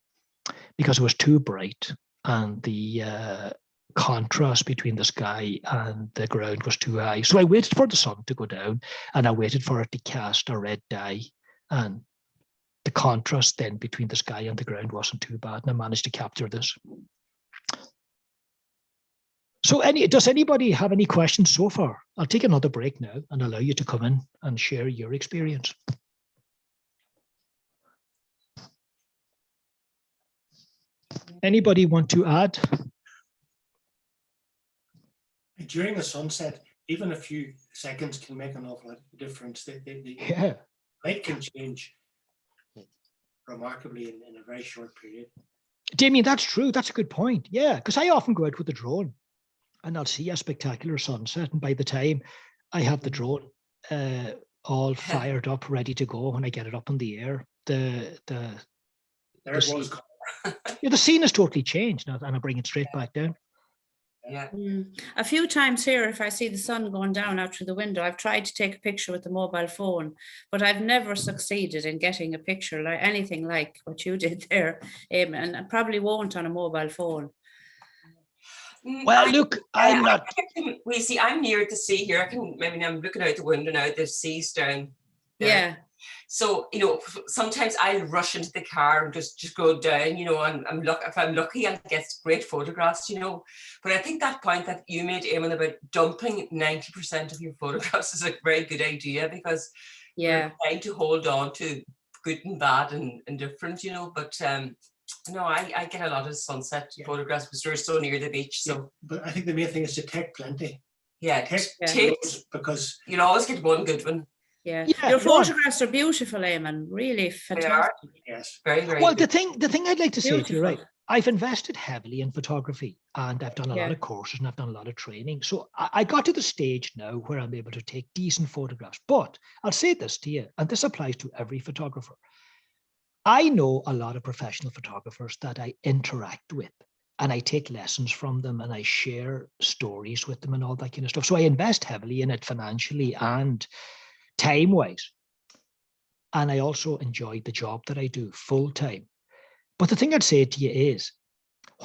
because it was too bright, and the contrast between the sky and the ground was too high. So I waited for the sun to go down, and I waited for it to cast a red dye, and the contrast then between the sky and the ground wasn't too bad, and I managed to capture this. So does anybody have any questions so far? I'll take another break now and allow you to come in and share your experience. Anybody want to add? During a sunset, even a few seconds can make an awful lot of difference. The Yeah. light can change remarkably in a very short period. Damien, that's true. That's a good point. Yeah, because I often go out with the drone and I'll see a spectacular sunset. And by the time I have the drone all fired up, ready to go, when I get it up in the air, the scene is totally changed now, and I bring it straight back down. Yeah. A few times here, if I see the sun going down out through the window, I've tried to take a picture with the mobile phone, but I've never succeeded in getting a picture like anything like what you did there, and I probably won't on a mobile phone. Well, look, I'm not. We see, I'm near the sea here. I'm looking out the window now. The sea's down there. Yeah. So, sometimes I'll rush into the car and just go down, and if I'm lucky, I'll get great photographs, But I think that point that you made, Eamon, about dumping 90% of your photographs is a very good idea, because you're trying to hold on to good and bad and different, But no, I get a lot of sunset photographs because we're so near the beach. So, but I think the main thing is to take plenty. Yeah, take because you'll always get one good one. Yeah. Your photographs are beautiful, Eamon. Really fantastic. Yes, very, very. Well, good. the thing I'd like to say Beautiful. to you, right? I've invested heavily in photography, and I've done a lot of courses, and I've done a lot of training. So I got to the stage now where I'm able to take decent photographs. But I'll say this to you, and this applies to every photographer. I know a lot of professional photographers that I interact with, and I take lessons from them, and I share stories with them and all that kind of stuff. So I invest heavily in it financially and time-wise. And I also enjoy the job that I do full-time. But the thing I'd say to you is,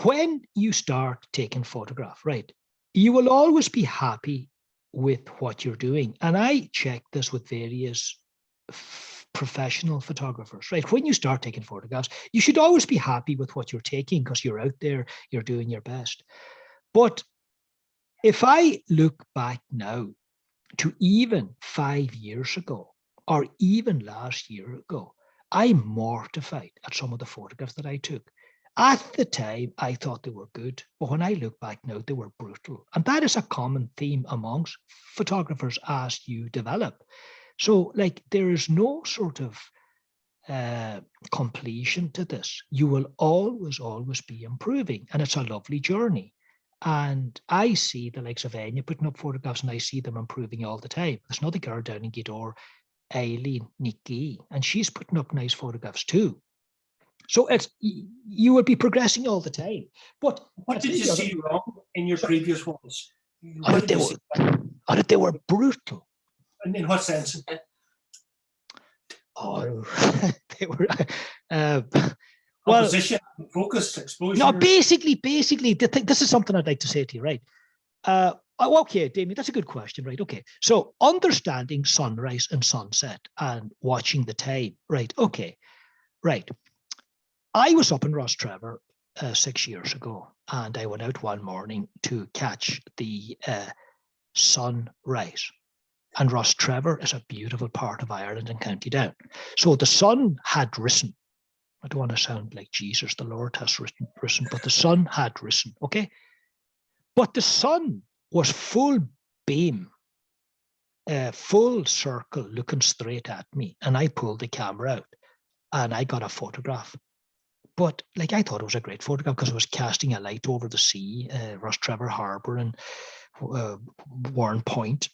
when you start taking photographs, right, you will always be happy with what you're doing. And I check this with various professional photographers, right? When you start taking photographs, you should always be happy with what you're taking because you're out there, you're doing your best. But if I look back now to even 5 years ago, or even last year ago, I'm mortified at some of the photographs that I took. At the time, I thought they were good, but when I look back now, they were brutal. And that is a common theme amongst photographers as you develop. So, like, there is no sort of completion to this. You will always be improving, and it's a lovely journey. And I see the likes of Enya putting up photographs, and I see them improving all the time. There's another girl down in Gidor, Eileen Nikki, and she's putting up nice photographs too. So you will be progressing all the time. But what did you see wrong in your previous ones? They were brutal. And in what sense? Oh, they were. Opposition, focus, exposure. No, basically, this is something I'd like to say to you, right? Okay, Damien, that's a good question, right? Okay, so understanding sunrise and sunset and watching the time, right? Okay, right. I was up in Rostrevor 6 years ago, and I went out one morning to catch the sunrise. And Rostrevor is a beautiful part of Ireland and County Down. So the sun had risen. I don't want to sound like Jesus, the Lord has risen, but the sun had risen, okay? But the sun was full beam, full circle, looking straight at me. And I pulled the camera out and I got a photograph. But like, I thought it was a great photograph because it was casting a light over the sea, Rostrevor Harbour and Warren Point.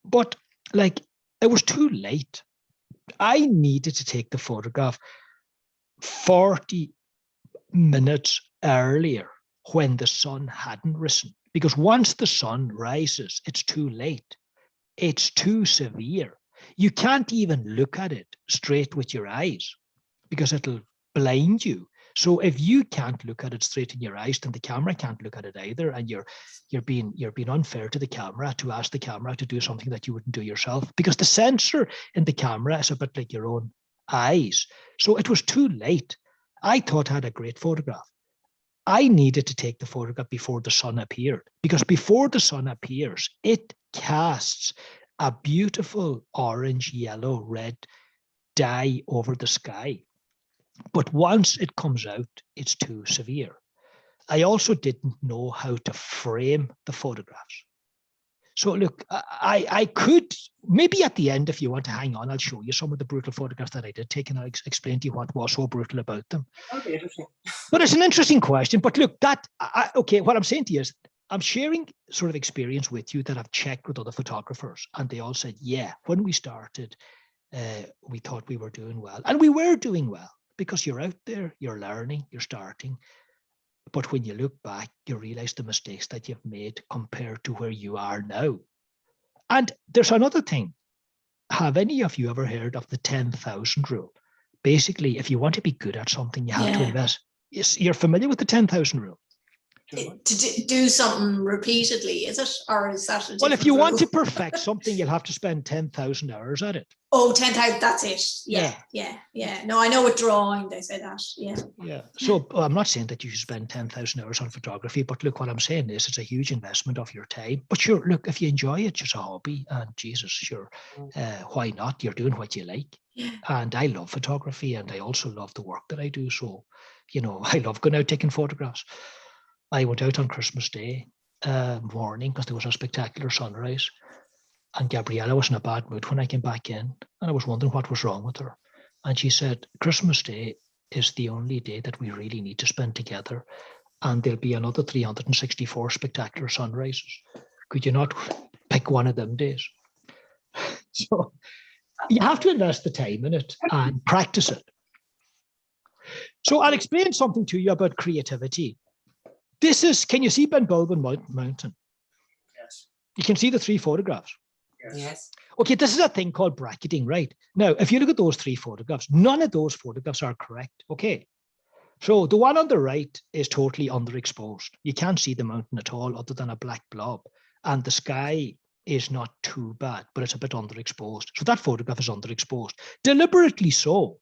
But like, it was too late. I needed to take the photograph 40 minutes earlier when the sun hadn't risen. Because once the sun rises, it's too late. It's too severe. You can't even look at it straight with your eyes because it'll blind you. So if you can't look at it straight in your eyes, then the camera can't look at it either. And you're being unfair to the camera to ask the camera to do something that you wouldn't do yourself, because the sensor in the camera is a bit like your own eyes. So it was too late. I thought I had a great photograph. I needed to take the photograph before the sun appeared, because before the sun appears, it casts a beautiful orange, yellow, red dye over the sky. But once it comes out, it's too severe. I also didn't know how to frame the photographs. So look, I could, maybe at the end, if you want to hang on, I'll show you some of the brutal photographs that I did take, and I'll explain to you what was so brutal about them. Okay, interesting. But it's an interesting question. But look, okay, what I'm saying to you is, I'm sharing sort of experience with you that I've checked with other photographers, and they all said, yeah, when we started, we thought we were doing well. And we were doing well, because you're out there, you're learning, you're starting. But when you look back, you realize the mistakes that you've made compared to where you are now. And there's another thing. Have any of you ever heard of the 10,000 rule? Basically, if you want to be good at something, you have to invest. You're familiar with the 10,000 rule? To do something repeatedly, is it? Or is that well, if you want to perfect something, you'll have to spend 10,000 hours at it. Oh, 10,000, that's it. Yeah. No, I know with drawing, they say that. Yeah. So I'm not saying that you should spend 10,000 hours on photography, but look, what I'm saying is it's a huge investment of your time. But sure, look, if you enjoy it, it's a hobby, and Jesus, sure, why not? You're doing what you like. Yeah. And I love photography, and I also love the work that I do. So, I love going out taking photographs. I went out on Christmas Day morning because there was a spectacular sunrise, and Gabriella was in a bad mood when I came back in, and I was wondering what was wrong with her. And she said, Christmas Day is the only day that we really need to spend together, and there'll be another 364 spectacular sunrises. Could you not pick one of them days? So you have to invest the time in it and practice it. So I'll explain something to you about creativity. This is, can you see Ben Bulben Mountain? Yes. You can see the three photographs. Yes. Okay, this is a thing called bracketing, right? Now, if you look at those three photographs, none of those photographs are correct, okay? So the one on the right is totally underexposed. You can't see the mountain at all other than a black blob. And the sky is not too bad, but it's a bit underexposed. So that photograph is underexposed, deliberately so.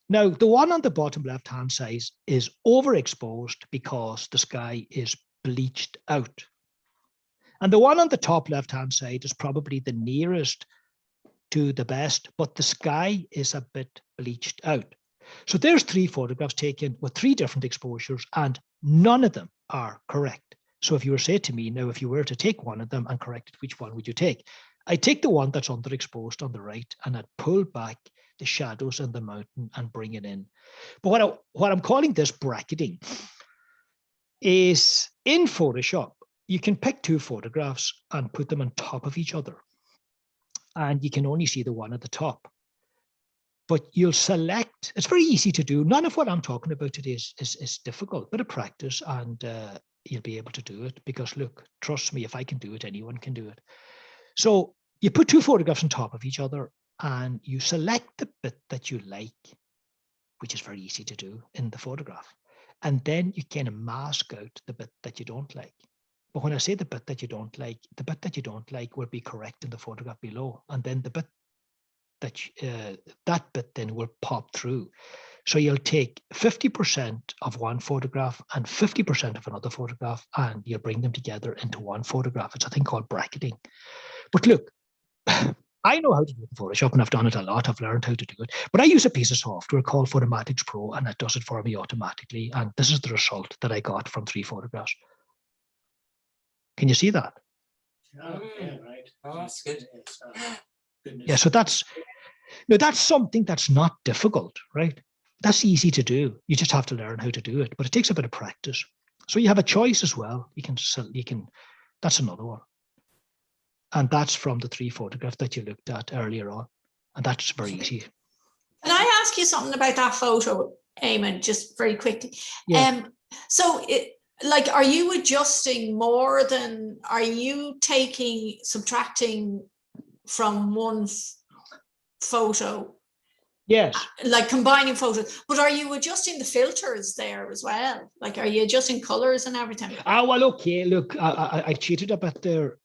Now, the one on the bottom left-hand side is overexposed because the sky is bleached out. And the one on the top left-hand side is probably the nearest to the best, but the sky is a bit bleached out. So there's three photographs taken with three different exposures, and none of them are correct. So if you were to say to me, now, if you were to take one of them and correct it, which one would you take? I take the one that's underexposed on the right and I'd pull back the shadows in the mountain and bring it in. But what I'm calling this bracketing is in Photoshop, you can pick two photographs and put them on top of each other. And you can only see the one at the top. But you'll select, it's very easy to do. None of what I'm talking about today is difficult, but a practice, and you'll be able to do it because look, trust me, if I can do it, anyone can do it. So you put two photographs on top of each other and you select the bit that you like, which is very easy to do in the photograph. And then you kind of mask out the bit that you don't like. But when I say the bit that you don't like will be correct in the photograph below. And then the bit that bit then will pop through. So you'll take 50% of one photograph and 50% of another photograph, and you'll bring them together into one photograph. It's a thing called bracketing. But look, I know how to do it in Photoshop, and I've done it a lot. I've learned how to do it. But I use a piece of software called Photomatics Pro, and it does it for me automatically. And this is the result that I got from 3 photographs. Can you see that? Yeah, right. Oh, that's good. Goodness. Yeah, so that's something that's not difficult, right? That's easy to do. You just have to learn how to do it, but it takes a bit of practice. So you have a choice as well. You can. That's another one, and that's from the 3 photographs that you looked at earlier on, and that's very easy. Can I ask you something about that photo, Eamon, just very quickly? Yeah. So like, are you adjusting more than, are you subtracting from one photo? Yes. Like combining photos, but are you adjusting the filters there as well? Like, are you adjusting colors and everything? Well, okay. Look, I cheated a bit there.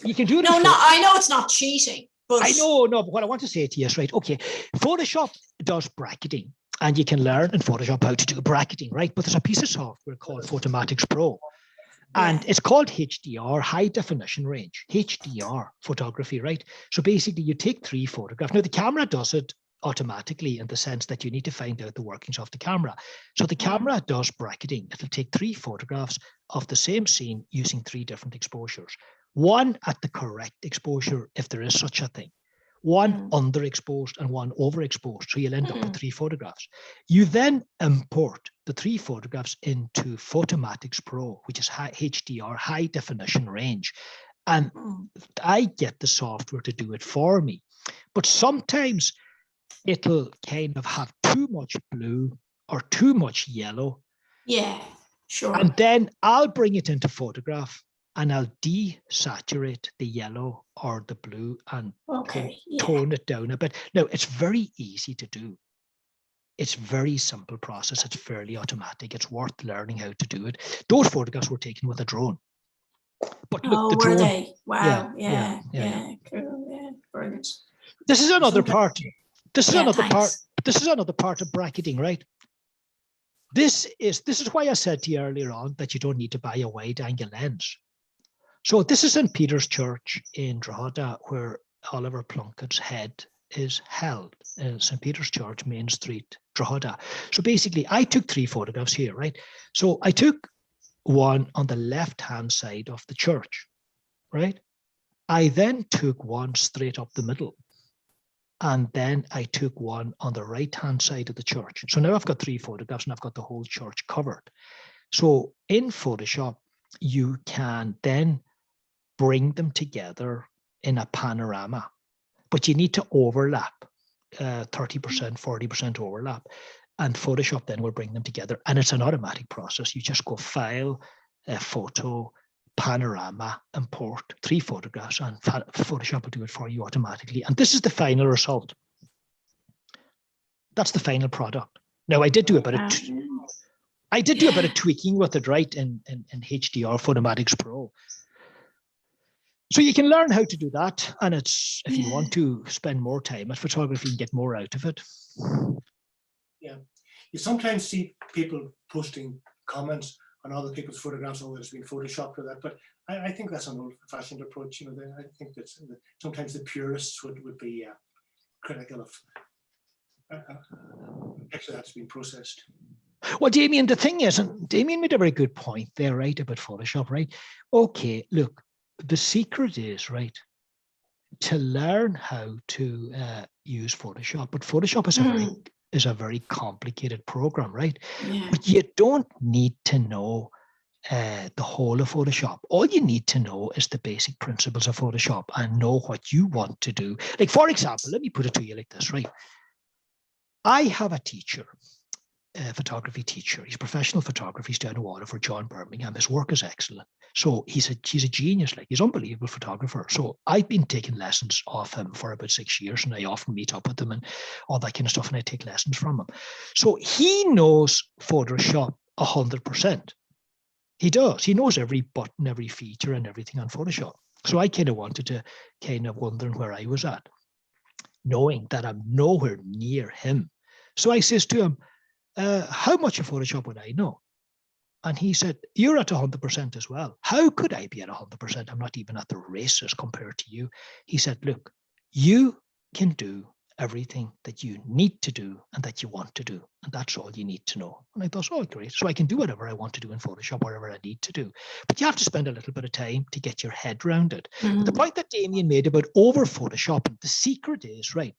You can do it. No, I know it's not cheating, but I know, no. But what I want to say to you is, right? Okay, Photoshop does bracketing, and you can learn in Photoshop how to do bracketing, right? But there's a piece of software called Photomatics Pro, and it's called HDR, High Definition Range, HDR photography, right? So basically, you take 3 photographs. Now the camera does it automatically in the sense that you need to find out the workings of the camera. So the camera does bracketing. It'll take 3 photographs of the same scene using 3 different exposures. One at the correct exposure, if there is such a thing. One underexposed and one overexposed. So you'll end up with 3 photographs. You then import the 3 photographs into Photomatics Pro, which is HDR, High Definition Range. And I get the software to do it for me. But sometimes it'll kind of have too much blue or too much yellow. yeah, sure. And then I'll bring it into photograph and I'll desaturate the yellow or the blue and tone it down a bit. Now, it's very easy to do. It's a very simple process. It's fairly automatic. It's worth learning how to do it. Those photographs were taken with a drone. But look, the drone, were they? Wow. Yeah. Cool. Yeah, brilliant. This is another part. This is another part. Thanks. This is another part of bracketing, right? This is why I said to you earlier on that you don't need to buy a wide angle lens. So this is St. Peter's Church in Drogheda, where Oliver Plunkett's head is held. St. Peter's Church, Main Street, Drogheda. So basically, I took 3 photographs here, right? So I took one on the left-hand side of the church, right? I then took one straight up the middle. And then I took one on the right-hand side of the church. So now I've got 3 photographs and I've got the whole church covered. So in Photoshop, you can then bring them together in a panorama, but you need to overlap, 30%, 40% overlap. And Photoshop then will bring them together. And it's an automatic process. You just go File, Photo, Panorama, import 3 photographs, and Photoshop will do it for you automatically. And this is the final result. That's the final product. Now, I did do a bit of tweaking with it, right, in HDR Photomatics Pro. So you can learn how to do that, and it's if you want to spend more time at photography and get more out of it. Yeah, you sometimes see people posting comments on other people's photographs, oh, it's been photoshopped or that, but I think that's an old-fashioned approach. You know, I think that sometimes the purists would be critical of actually that's been processed. Well, Damien, the thing is, and Damien made a very good point there, right, about Photoshop, right? Okay, look, the secret is, right, to learn how to use Photoshop. But Photoshop is a very complicated program, right? Yeah. But you don't need to know the whole of Photoshop. All you need to know is the basic principles of Photoshop and know what you want to do. Like, for example, let me put it to you like this, right? I have a teacher, a photography teacher. He's professional photography. He's down in Waterford, John Birmingham. His work is excellent. So he's a genius, like he's an unbelievable photographer. So I've been taking lessons off him for about 6 years, and I often meet up with him and all that kind of stuff, and I take lessons from him. So he knows Photoshop 100%. He does. He knows every button, every feature, and everything on Photoshop. So I kind of wanted to wondering where I was at, knowing that I'm nowhere near him. So I says to him, how much of Photoshop would I know? And he said, you're at 100% as well. How could I be at 100%? I'm not even at the races compared to you. He said, look, you can do everything that you need to do and that you want to do. And that's all you need to know. And I thought, oh, great. So I can do whatever I want to do in Photoshop, whatever I need to do. But you have to spend a little bit of time to get your head around it. But the point that Damien made about over Photoshopping, the secret is, right,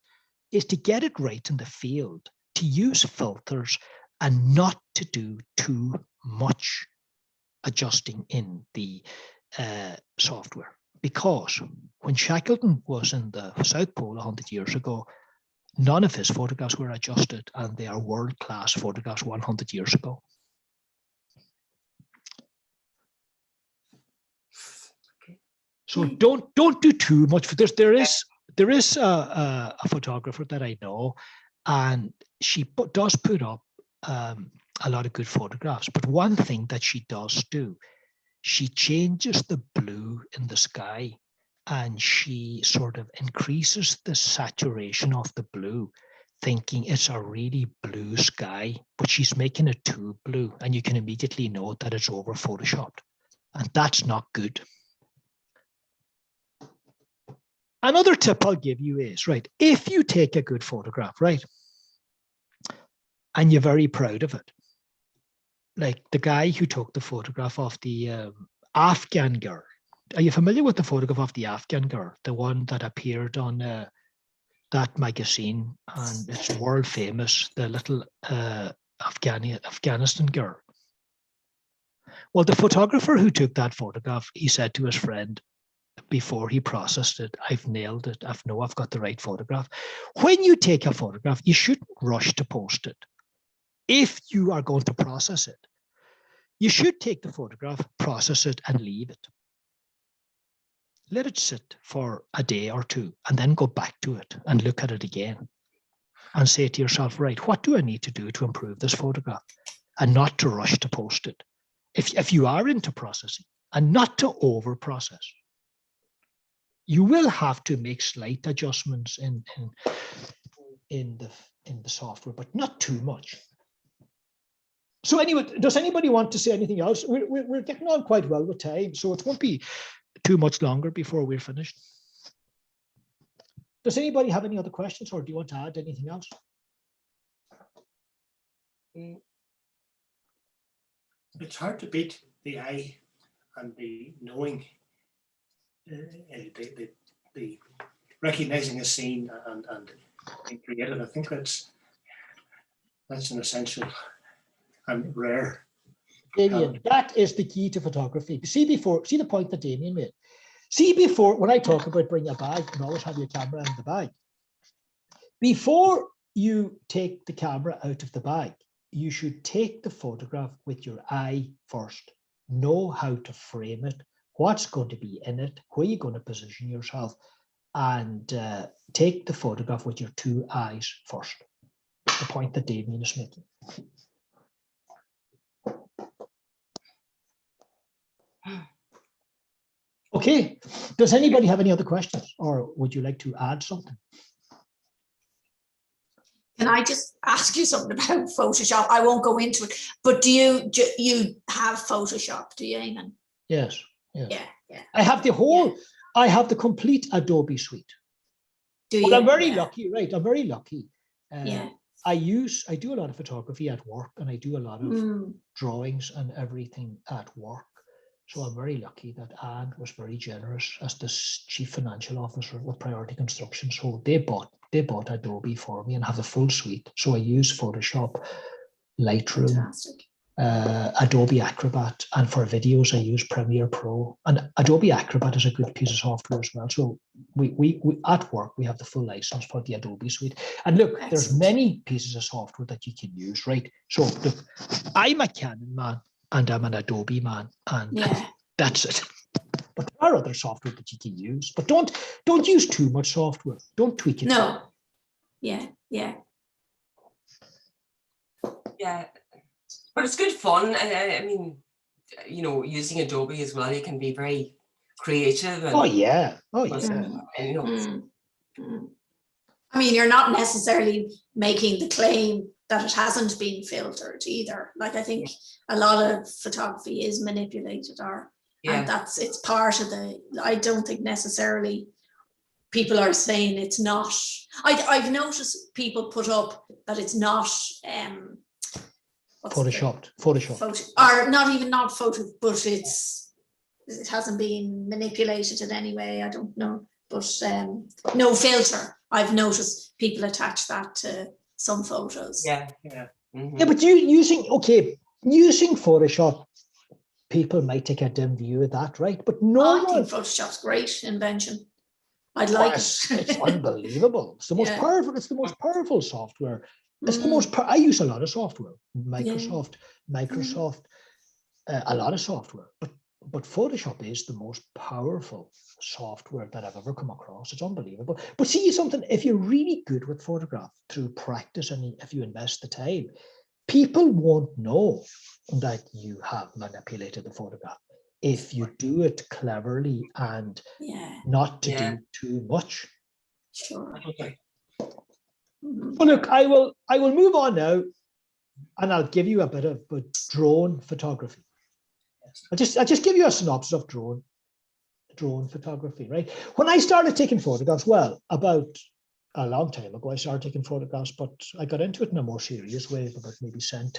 is to get it right in the field, to use filters and not to do too much adjusting in the software. Because when Shackleton was in the South Pole 100 years ago, none of his photographs were adjusted, and they are world-class photographs 100 years ago. Okay. So don't do too much for this. There is a photographer that I know, and she does put up a lot of good photographs. But one thing that she does do, she changes the blue in the sky, and she sort of increases the saturation of the blue, thinking it's a really blue sky, but she's making it too blue, and you can immediately know that it's over photoshopped, and that's not good. Another tip I'll give you is, right, if you take a good photograph, right, and you're very proud of it, like the guy who took the photograph of the Afghan girl. Are you familiar with the photograph of the Afghan girl? The one that appeared on that magazine, and it's world famous, the little Afghanistan girl. Well, the photographer who took that photograph, he said to his friend before he processed it, I've nailed it. I've got the right photograph. When you take a photograph, you shouldn't rush to post it. If you are going to process it, you should take the photograph, process it, and leave it. Let it sit for a day or two, and then go back to it and look at it again and say to yourself, right, what do I need to do to improve this photograph? And not to rush to post it. If you are into processing, and not to over process. You will have to make slight adjustments in the software, but not too much. So anyway, does anybody want to say anything else? We're getting on quite well with time, so it won't be too much longer before we're finished. Does anybody have any other questions, or do you want to add anything else? It's hard to beat the eye and the knowing, the recognizing a scene and being creative. I think that's an essential and rare. Damien, that is the key to photography. See the point that Damien made. See before, when I talk about bring a bag and always have your camera in the bag, before you take the camera out of the bag, you should take the photograph with your eye first. Know how to frame it, what's going to be in it, where you're going to position yourself, and take the photograph with your two eyes first. The point that Damien is making. Okay, does anybody have any other questions, or would you like to add something? Can I just ask you something about Photoshop? I won't go into it, but do you have Photoshop, do you, Eamon? Yes. Yeah. I have the whole, I have the complete Adobe suite. Do Well, you? I'm very lucky, right? I'm very lucky. Yeah. I do a lot of photography at work, and I do a lot of drawings and everything at work. So I'm very lucky that Anne was very generous as the chief financial officer with Priority Construction. So they bought Adobe for me and have the full suite. So I use Photoshop, Lightroom, Fantastic. Adobe Acrobat, and for videos I use Premiere Pro. And Adobe Acrobat is a good piece of software as well. So we at work we have the full license for the Adobe suite. And look, there's Excellent. many pieces of software that you can use, right? So look, I'm a Canon man and I'm an Adobe man, and Yeah. that's it. But there are other software that you can use, but don't use too much software. Don't tweak it. No. Yeah. Yeah. Yeah, but it's good fun. I mean, you know, using Adobe as well, you can be very creative. And, Oh yeah. Oh but, yeah. you know, Mm, mm. I mean, you're not necessarily making the claim that it hasn't been filtered either. Like, I think a lot of photography is manipulated, and yeah, it's part of I don't think necessarily people are saying it's not. I've noticed people put up that it's not Photoshopped. Or not even not photo, but it hasn't been manipulated in any way. I don't know, but no filter. I've noticed people attach that to some photos. yeah. Yeah, but using Photoshop, people might take a dim view of that, right? But no I one. think Photoshop's great invention. I'd like It's it. unbelievable. It's the most Yeah. powerful. It's the most powerful software. It's the most. I use a lot of software. Microsoft, a lot of software. But Photoshop is the most powerful software that I've ever come across. It's unbelievable. But see something, if you're really good with photograph through practice and if you invest the time, people won't know that you have manipulated the photograph if you do it cleverly and not to do too much. Sure. Okay. Well, look, I will move on now, and I'll give you a bit of drone photography. I'll just give you a synopsis of drone photography, right? When I started taking photographs, well, about a long time ago, I started taking photographs, but I got into it in a more serious way about maybe 10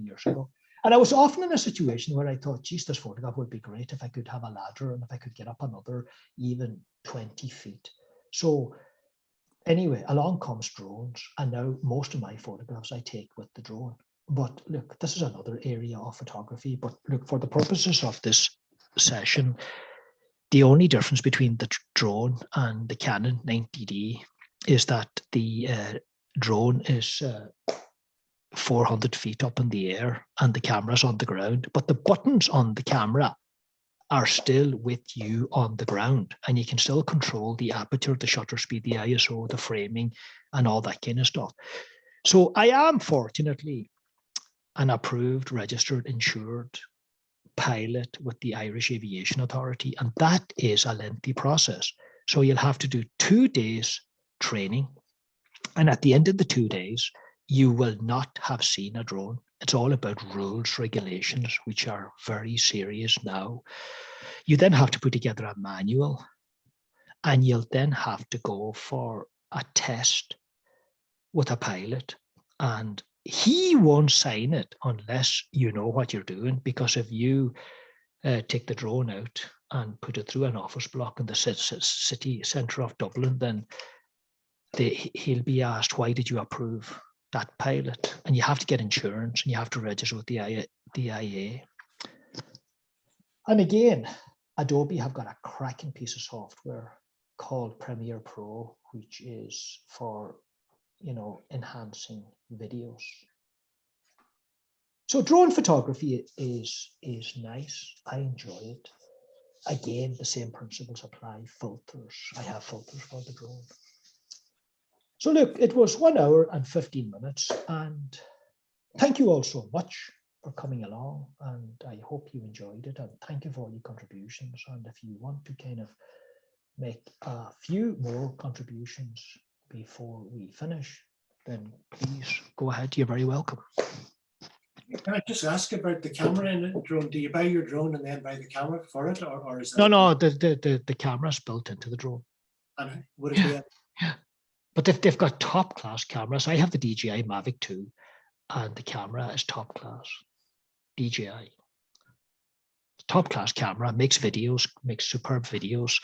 years ago. And I was often in a situation where I thought, geez, this photograph would be great if I could have a ladder and if I could get up another even 20 feet. So anyway, along comes drones, and now most of my photographs I take with the drone. But look, this is another area of photography. But look, for the purposes of this session, the only difference between the drone and the Canon 90D is that the drone is 400 feet up in the air and the camera's on the ground. But the buttons on the camera are still with you on the ground, and you can still control the aperture, the shutter speed, the ISO, the framing, and all that kind of stuff. So I am fortunately an approved, registered, insured pilot with the Irish Aviation Authority, and that is a lengthy process. So you'll have to do 2 days training, and at the end of the 2 days, you will not have seen a drone. It's all about rules, regulations, which are very serious now. You then have to put together a manual, and you'll then have to go for a test with a pilot, and he won't sign it unless you know what you're doing, because if you take the drone out and put it through an office block in the city centre of Dublin, then he'll be asked, why did you approve that pilot? And you have to get insurance and you have to register with the IA. And again, Adobe have got a cracking piece of software called Premiere Pro, which is for, enhancing videos. So drone photography is nice. I enjoy it. Again, the same principles apply. Filters. I have filters for the drone. So look, it was 1 hour and 15 minutes, and thank you all so much for coming along, and I hope you enjoyed it, and thank you for all your contributions. And if you want to kind of make a few more contributions before we finish, then please go ahead. You're very welcome. Can I just ask about the camera in the drone? Do you buy your drone and then buy the camera for it, or is that? No, the camera's built into the drone. And would it be? Yeah. But they've got top class cameras. I have the DJI Mavic 2, and the camera is top class. DJI. top class camera, makes videos, makes superb videos,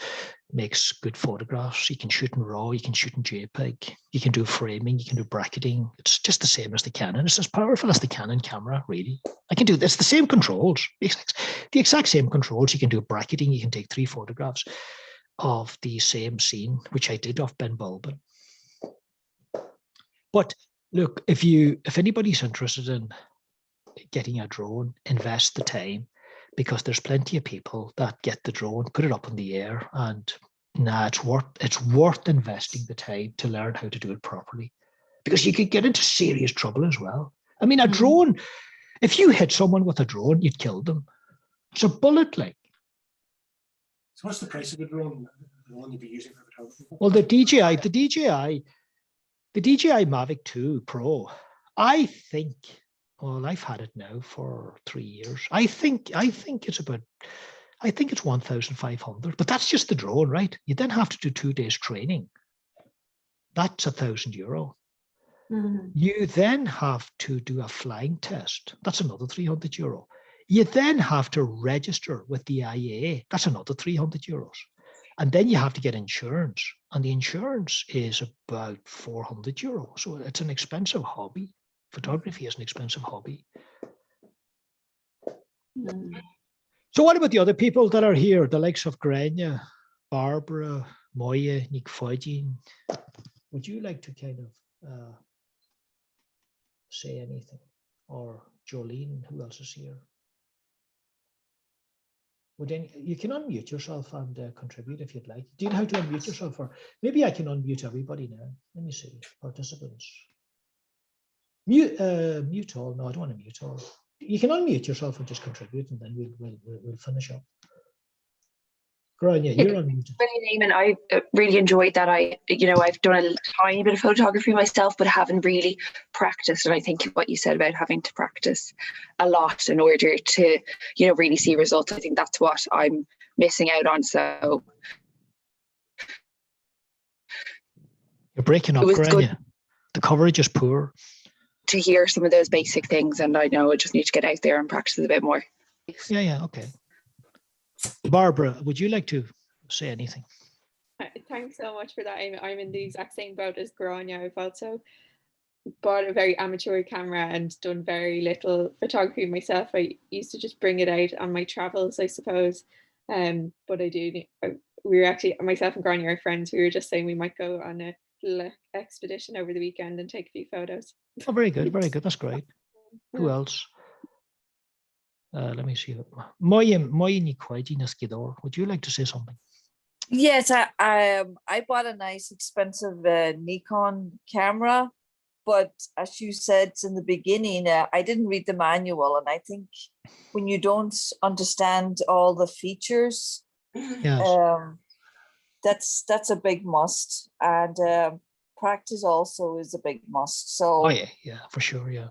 makes good photographs. You can shoot in RAW, you can shoot in JPEG, you can do framing, you can do bracketing. It's just the same as the Canon. It's as powerful as the Canon camera, really. I can do this, the same controls, the exact same controls. You can do bracketing, you can take 3 photographs of the same scene, which I did off Ben Bulben. But look, if anybody's interested in getting a drone, invest the time, because there's plenty of people that get the drone, put it up in the air, and it's worth investing the time to learn how to do it properly, because you could get into serious trouble as well. I mean, a drone, if you hit someone with a drone, you'd kill them. It's a bullet, like. So what's the price of the drone? The one you'd be using for photography? Well, the DJI Mavic 2 Pro, I think, well, I've had it now for 3 years. I think it's 1,500, but that's just the drone, right? You then have to do 2 days training. That's €1,000. You then have to do a flying test. That's another €300. You then have to register with the IAA. That's another €300. And then you have to get insurance. And the insurance is about €400. So it's an expensive hobby. Photography is an expensive hobby. So what about the other people that are here? The likes of Grania, Barbara, Moya, Nick Fojin. Would you like to kind of say anything? Or Jolene, who else is here? You can unmute yourself and contribute if you'd like. Do you know how to unmute yourself? Or maybe I can unmute everybody now. Let me see. Participants. Mute all. No, I don't want to mute all. You can unmute yourself and just contribute, and then we'll finish up. Grania, you're unmuted. Brilliant, Eamon. I really enjoyed that. I've done a tiny bit of photography myself, but haven't really practiced. And I think what you said about having to practice a lot in order to, really see results, I think that's what I'm missing out on. So you're breaking up, Grania. Good. The coverage is poor. To hear some of those basic things, and I know I just need to get out there and practice a bit more. Yeah, okay. Barbara, would you like to say anything? Thanks so much for that. I'm in the exact same boat as Grania. I've also bought a very amateur camera and done very little photography myself. I used to just bring it out on my travels, I suppose. But we were actually, myself and Grania are friends. We were just saying we might go on a little expedition over the weekend and take a few photos. Oh, very good, very good. That's great. Who else? Let me see. Moya Nikwaji, would you like to say something? Yes, I bought a nice expensive Nikon camera, but as you said in the beginning, I didn't read the manual, and I think when you don't understand all the features, yes. That's a big must, and practice also is a big must. So yeah, for sure, yeah.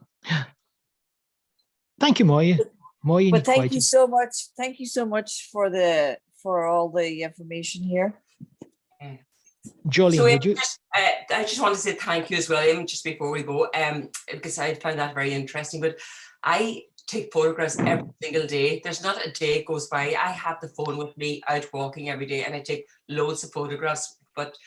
Thank you, Moya. But thank you so much. Thank you so much for all the information here. Jolene, so, would you? I just want to say thank you as well, just before we go, because I found that very interesting. But I take photographs every single day. There's not a day goes by. I have the phone with me out walking every day, and I take loads of photographs. But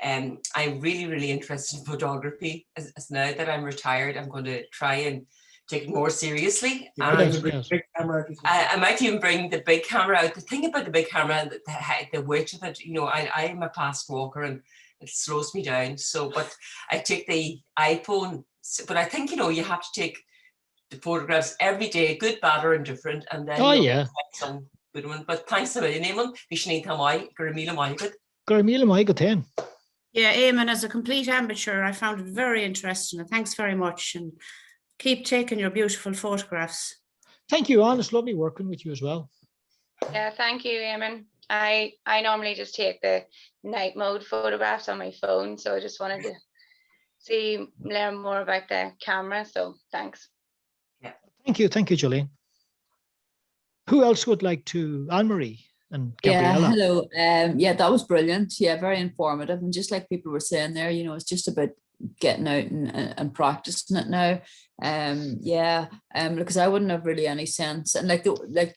I'm really, really interested in photography. As now that I'm retired, I'm going to try and take it more seriously. I might even bring the big camera out. The thing about the big camera, the weight of it, I'm a fast walker and it slows me down. So, but I take the iPhone. But I think, you have to take the photographs every day, good, bad, or indifferent, and then some good one. But thanks a million, Eamon. Yeah, Eamon, as a complete amateur, I found it very interesting, and thanks very much. And keep taking your beautiful photographs. Thank you, Anne. It's lovely working with you as well. Yeah, thank you, Eamon. I normally just take the night mode photographs on my phone, so I just wanted to learn more about the camera. So thanks. Yeah. Thank you, Jolene. Who else would like to? Anne-Marie and Gabriella. Yeah, hello. Yeah, that was brilliant. Yeah, very informative. And just like people were saying there, it's just about getting out and practicing it now. Because I wouldn't have really any sense. And like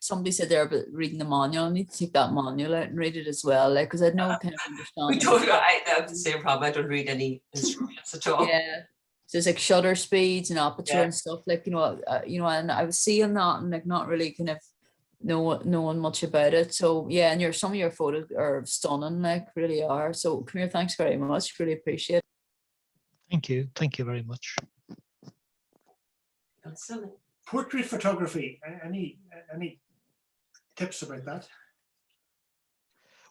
somebody said there about reading the manual, I need to take that manual out and read it as well. Like, because I had no kind of We understanding. don't. I have the same problem. I don't read any instructions at all. Yeah. So it's like shutter speeds and aperture Yeah. and stuff, like, and I was seeing that and like not really kind of knowing much about it. So yeah, and some of your photos are stunning, like really are. So come here, thanks very much. Really appreciate it. Thank you. Thank you very much. That's silly. Portrait photography. Any tips about that?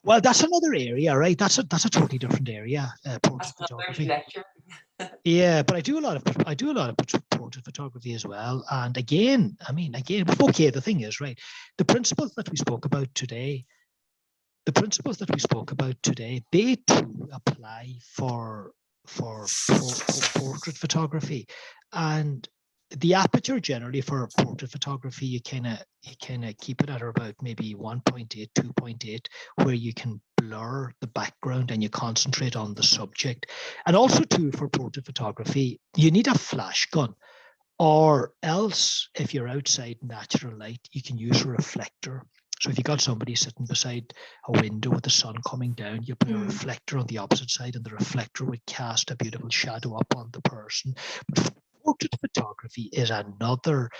Well, that's another area, right? That's a totally different area. Portrait That's another photography. lecture. Yeah, but I do a lot of portrait photography as well. And again, okay, the thing is, right, the principles that we spoke about today, they too apply for portrait photography. And the aperture generally for portrait photography, you kind of keep it at about maybe 1.8, 2.8, where you can blur the background and you concentrate on the subject. And also too, for portrait photography, you need a flash gun, or else if you're outside natural light, you can use a reflector. So if you got somebody sitting beside a window with the sun coming down, you put a reflector on the opposite side, and the reflector would cast a beautiful shadow up on the person. But portrait photography is another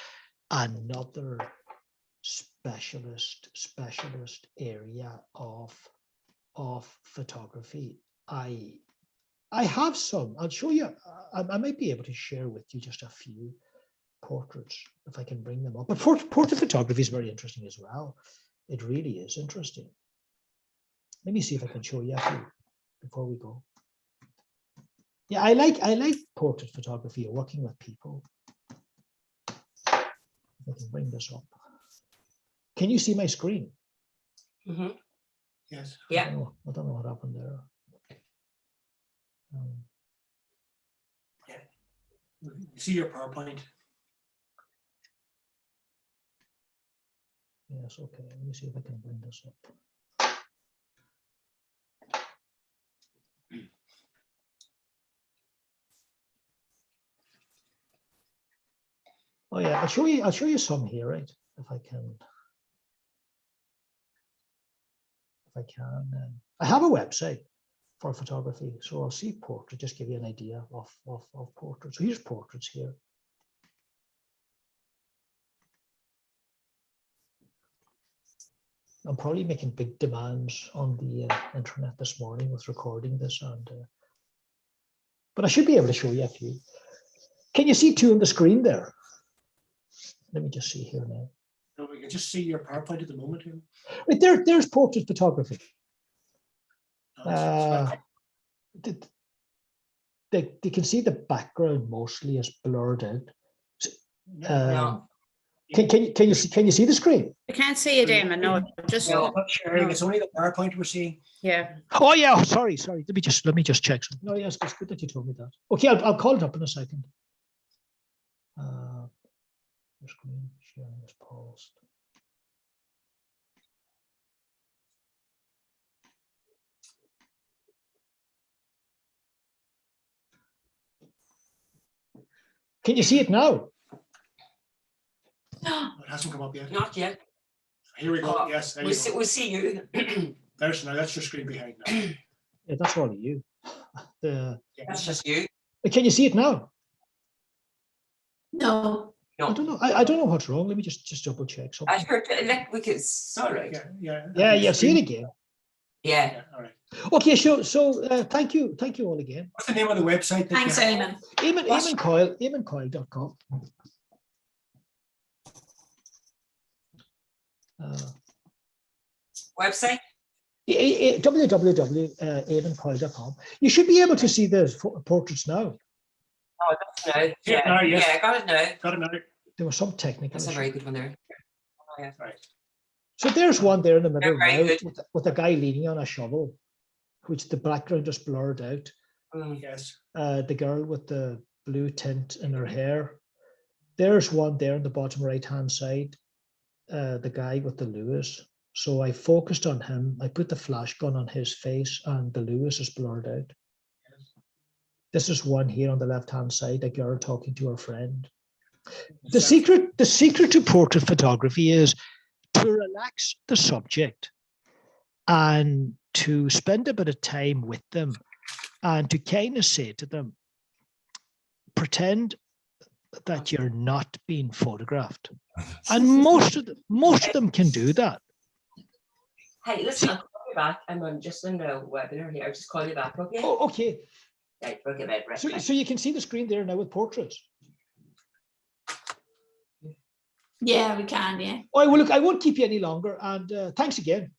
specialist area of photography. I have some. I'll show you. I might be able to share with you just a few portraits if I can bring them up. But portrait photography is very interesting as well. It really is interesting. Let me see if I can show you a few before we go. Yeah, I like portrait photography, working with people. I can bring this up. Can you see my screen? Mm-hmm. Yes. Yeah. I don't know what happened there. See your PowerPoint. Yes, okay. Let me see if I can bring this up. Oh yeah, I'll show you some here, right? If I can. I have a website for photography, so I'll see portrait, just give you an idea of portraits. So here's portraits here. I'm probably making big demands on the internet this morning with recording this, but I should be able to show you a few. Can you see two on the screen there? Let me just see here now. No, we can just see your PowerPoint at the moment. Right, there's portrait photography. They can see the background mostly is blurred out. Can you see the screen? I can't see it, Damon. No, just not sharing. It's only the PowerPoint we're seeing. yeah. Oh yeah, sorry. Let me just check something. No, yes, it's good that you told me that. Okay, I'll call it up in a second. Screen sharing is paused. Can you see it now? It hasn't come up yet. Not yet. Here we go. Yes, there We'll you go. we'll see you. There's now. That's your screen behind now. Yeah, that's all of you. That's just you. Can you see it now? No. No. I don't know. I don't know what's wrong. Let me just double check something. I heard we could. Sorry. Yeah. See it again. Yeah. All right. Okay. So thank you all again. What's the name of the website? Thanks, Eamon. Eamon.coyle.com. Website? www.eamon.coyle.com. You should be able to see the portraits now. Oh, that's now. Yeah, yeah, got it now. Got it now. There was some technical That's a issue. very good one there. Oh, yeah. Right. So there's one there in the middle Very now good. with a guy leaning on a shovel, which the background just blurred out. Yes. The girl with the blue tint in her hair. There's one there on the bottom right hand side, the guy with the Lewis. So I focused on him. I put the flash gun on his face, and the Lewis is blurred out. This is one here on the left-hand side, a girl talking to her friend. The secret to portrait photography is to relax the subject and to spend a bit of time with them and to kind of say to them, pretend that you're not being photographed. And most of them can do that. Hey, listen, I'll call you back. I'm on just in a webinar here. I'll just call you back, okay? Oh, okay. Right, we'll give it right. So you can see the screen there now with portraits. Yeah, we can, yeah. Oh, well, look, I won't keep you any longer. And thanks again.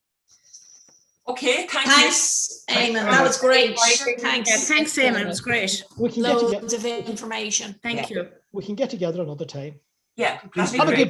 Okay, Thanks, Eamon. That was great. Thanks. Yeah, thanks, Eamon. It was great. We can get together. Loads of information. Thank you. We can get together another time. Yeah, Have a good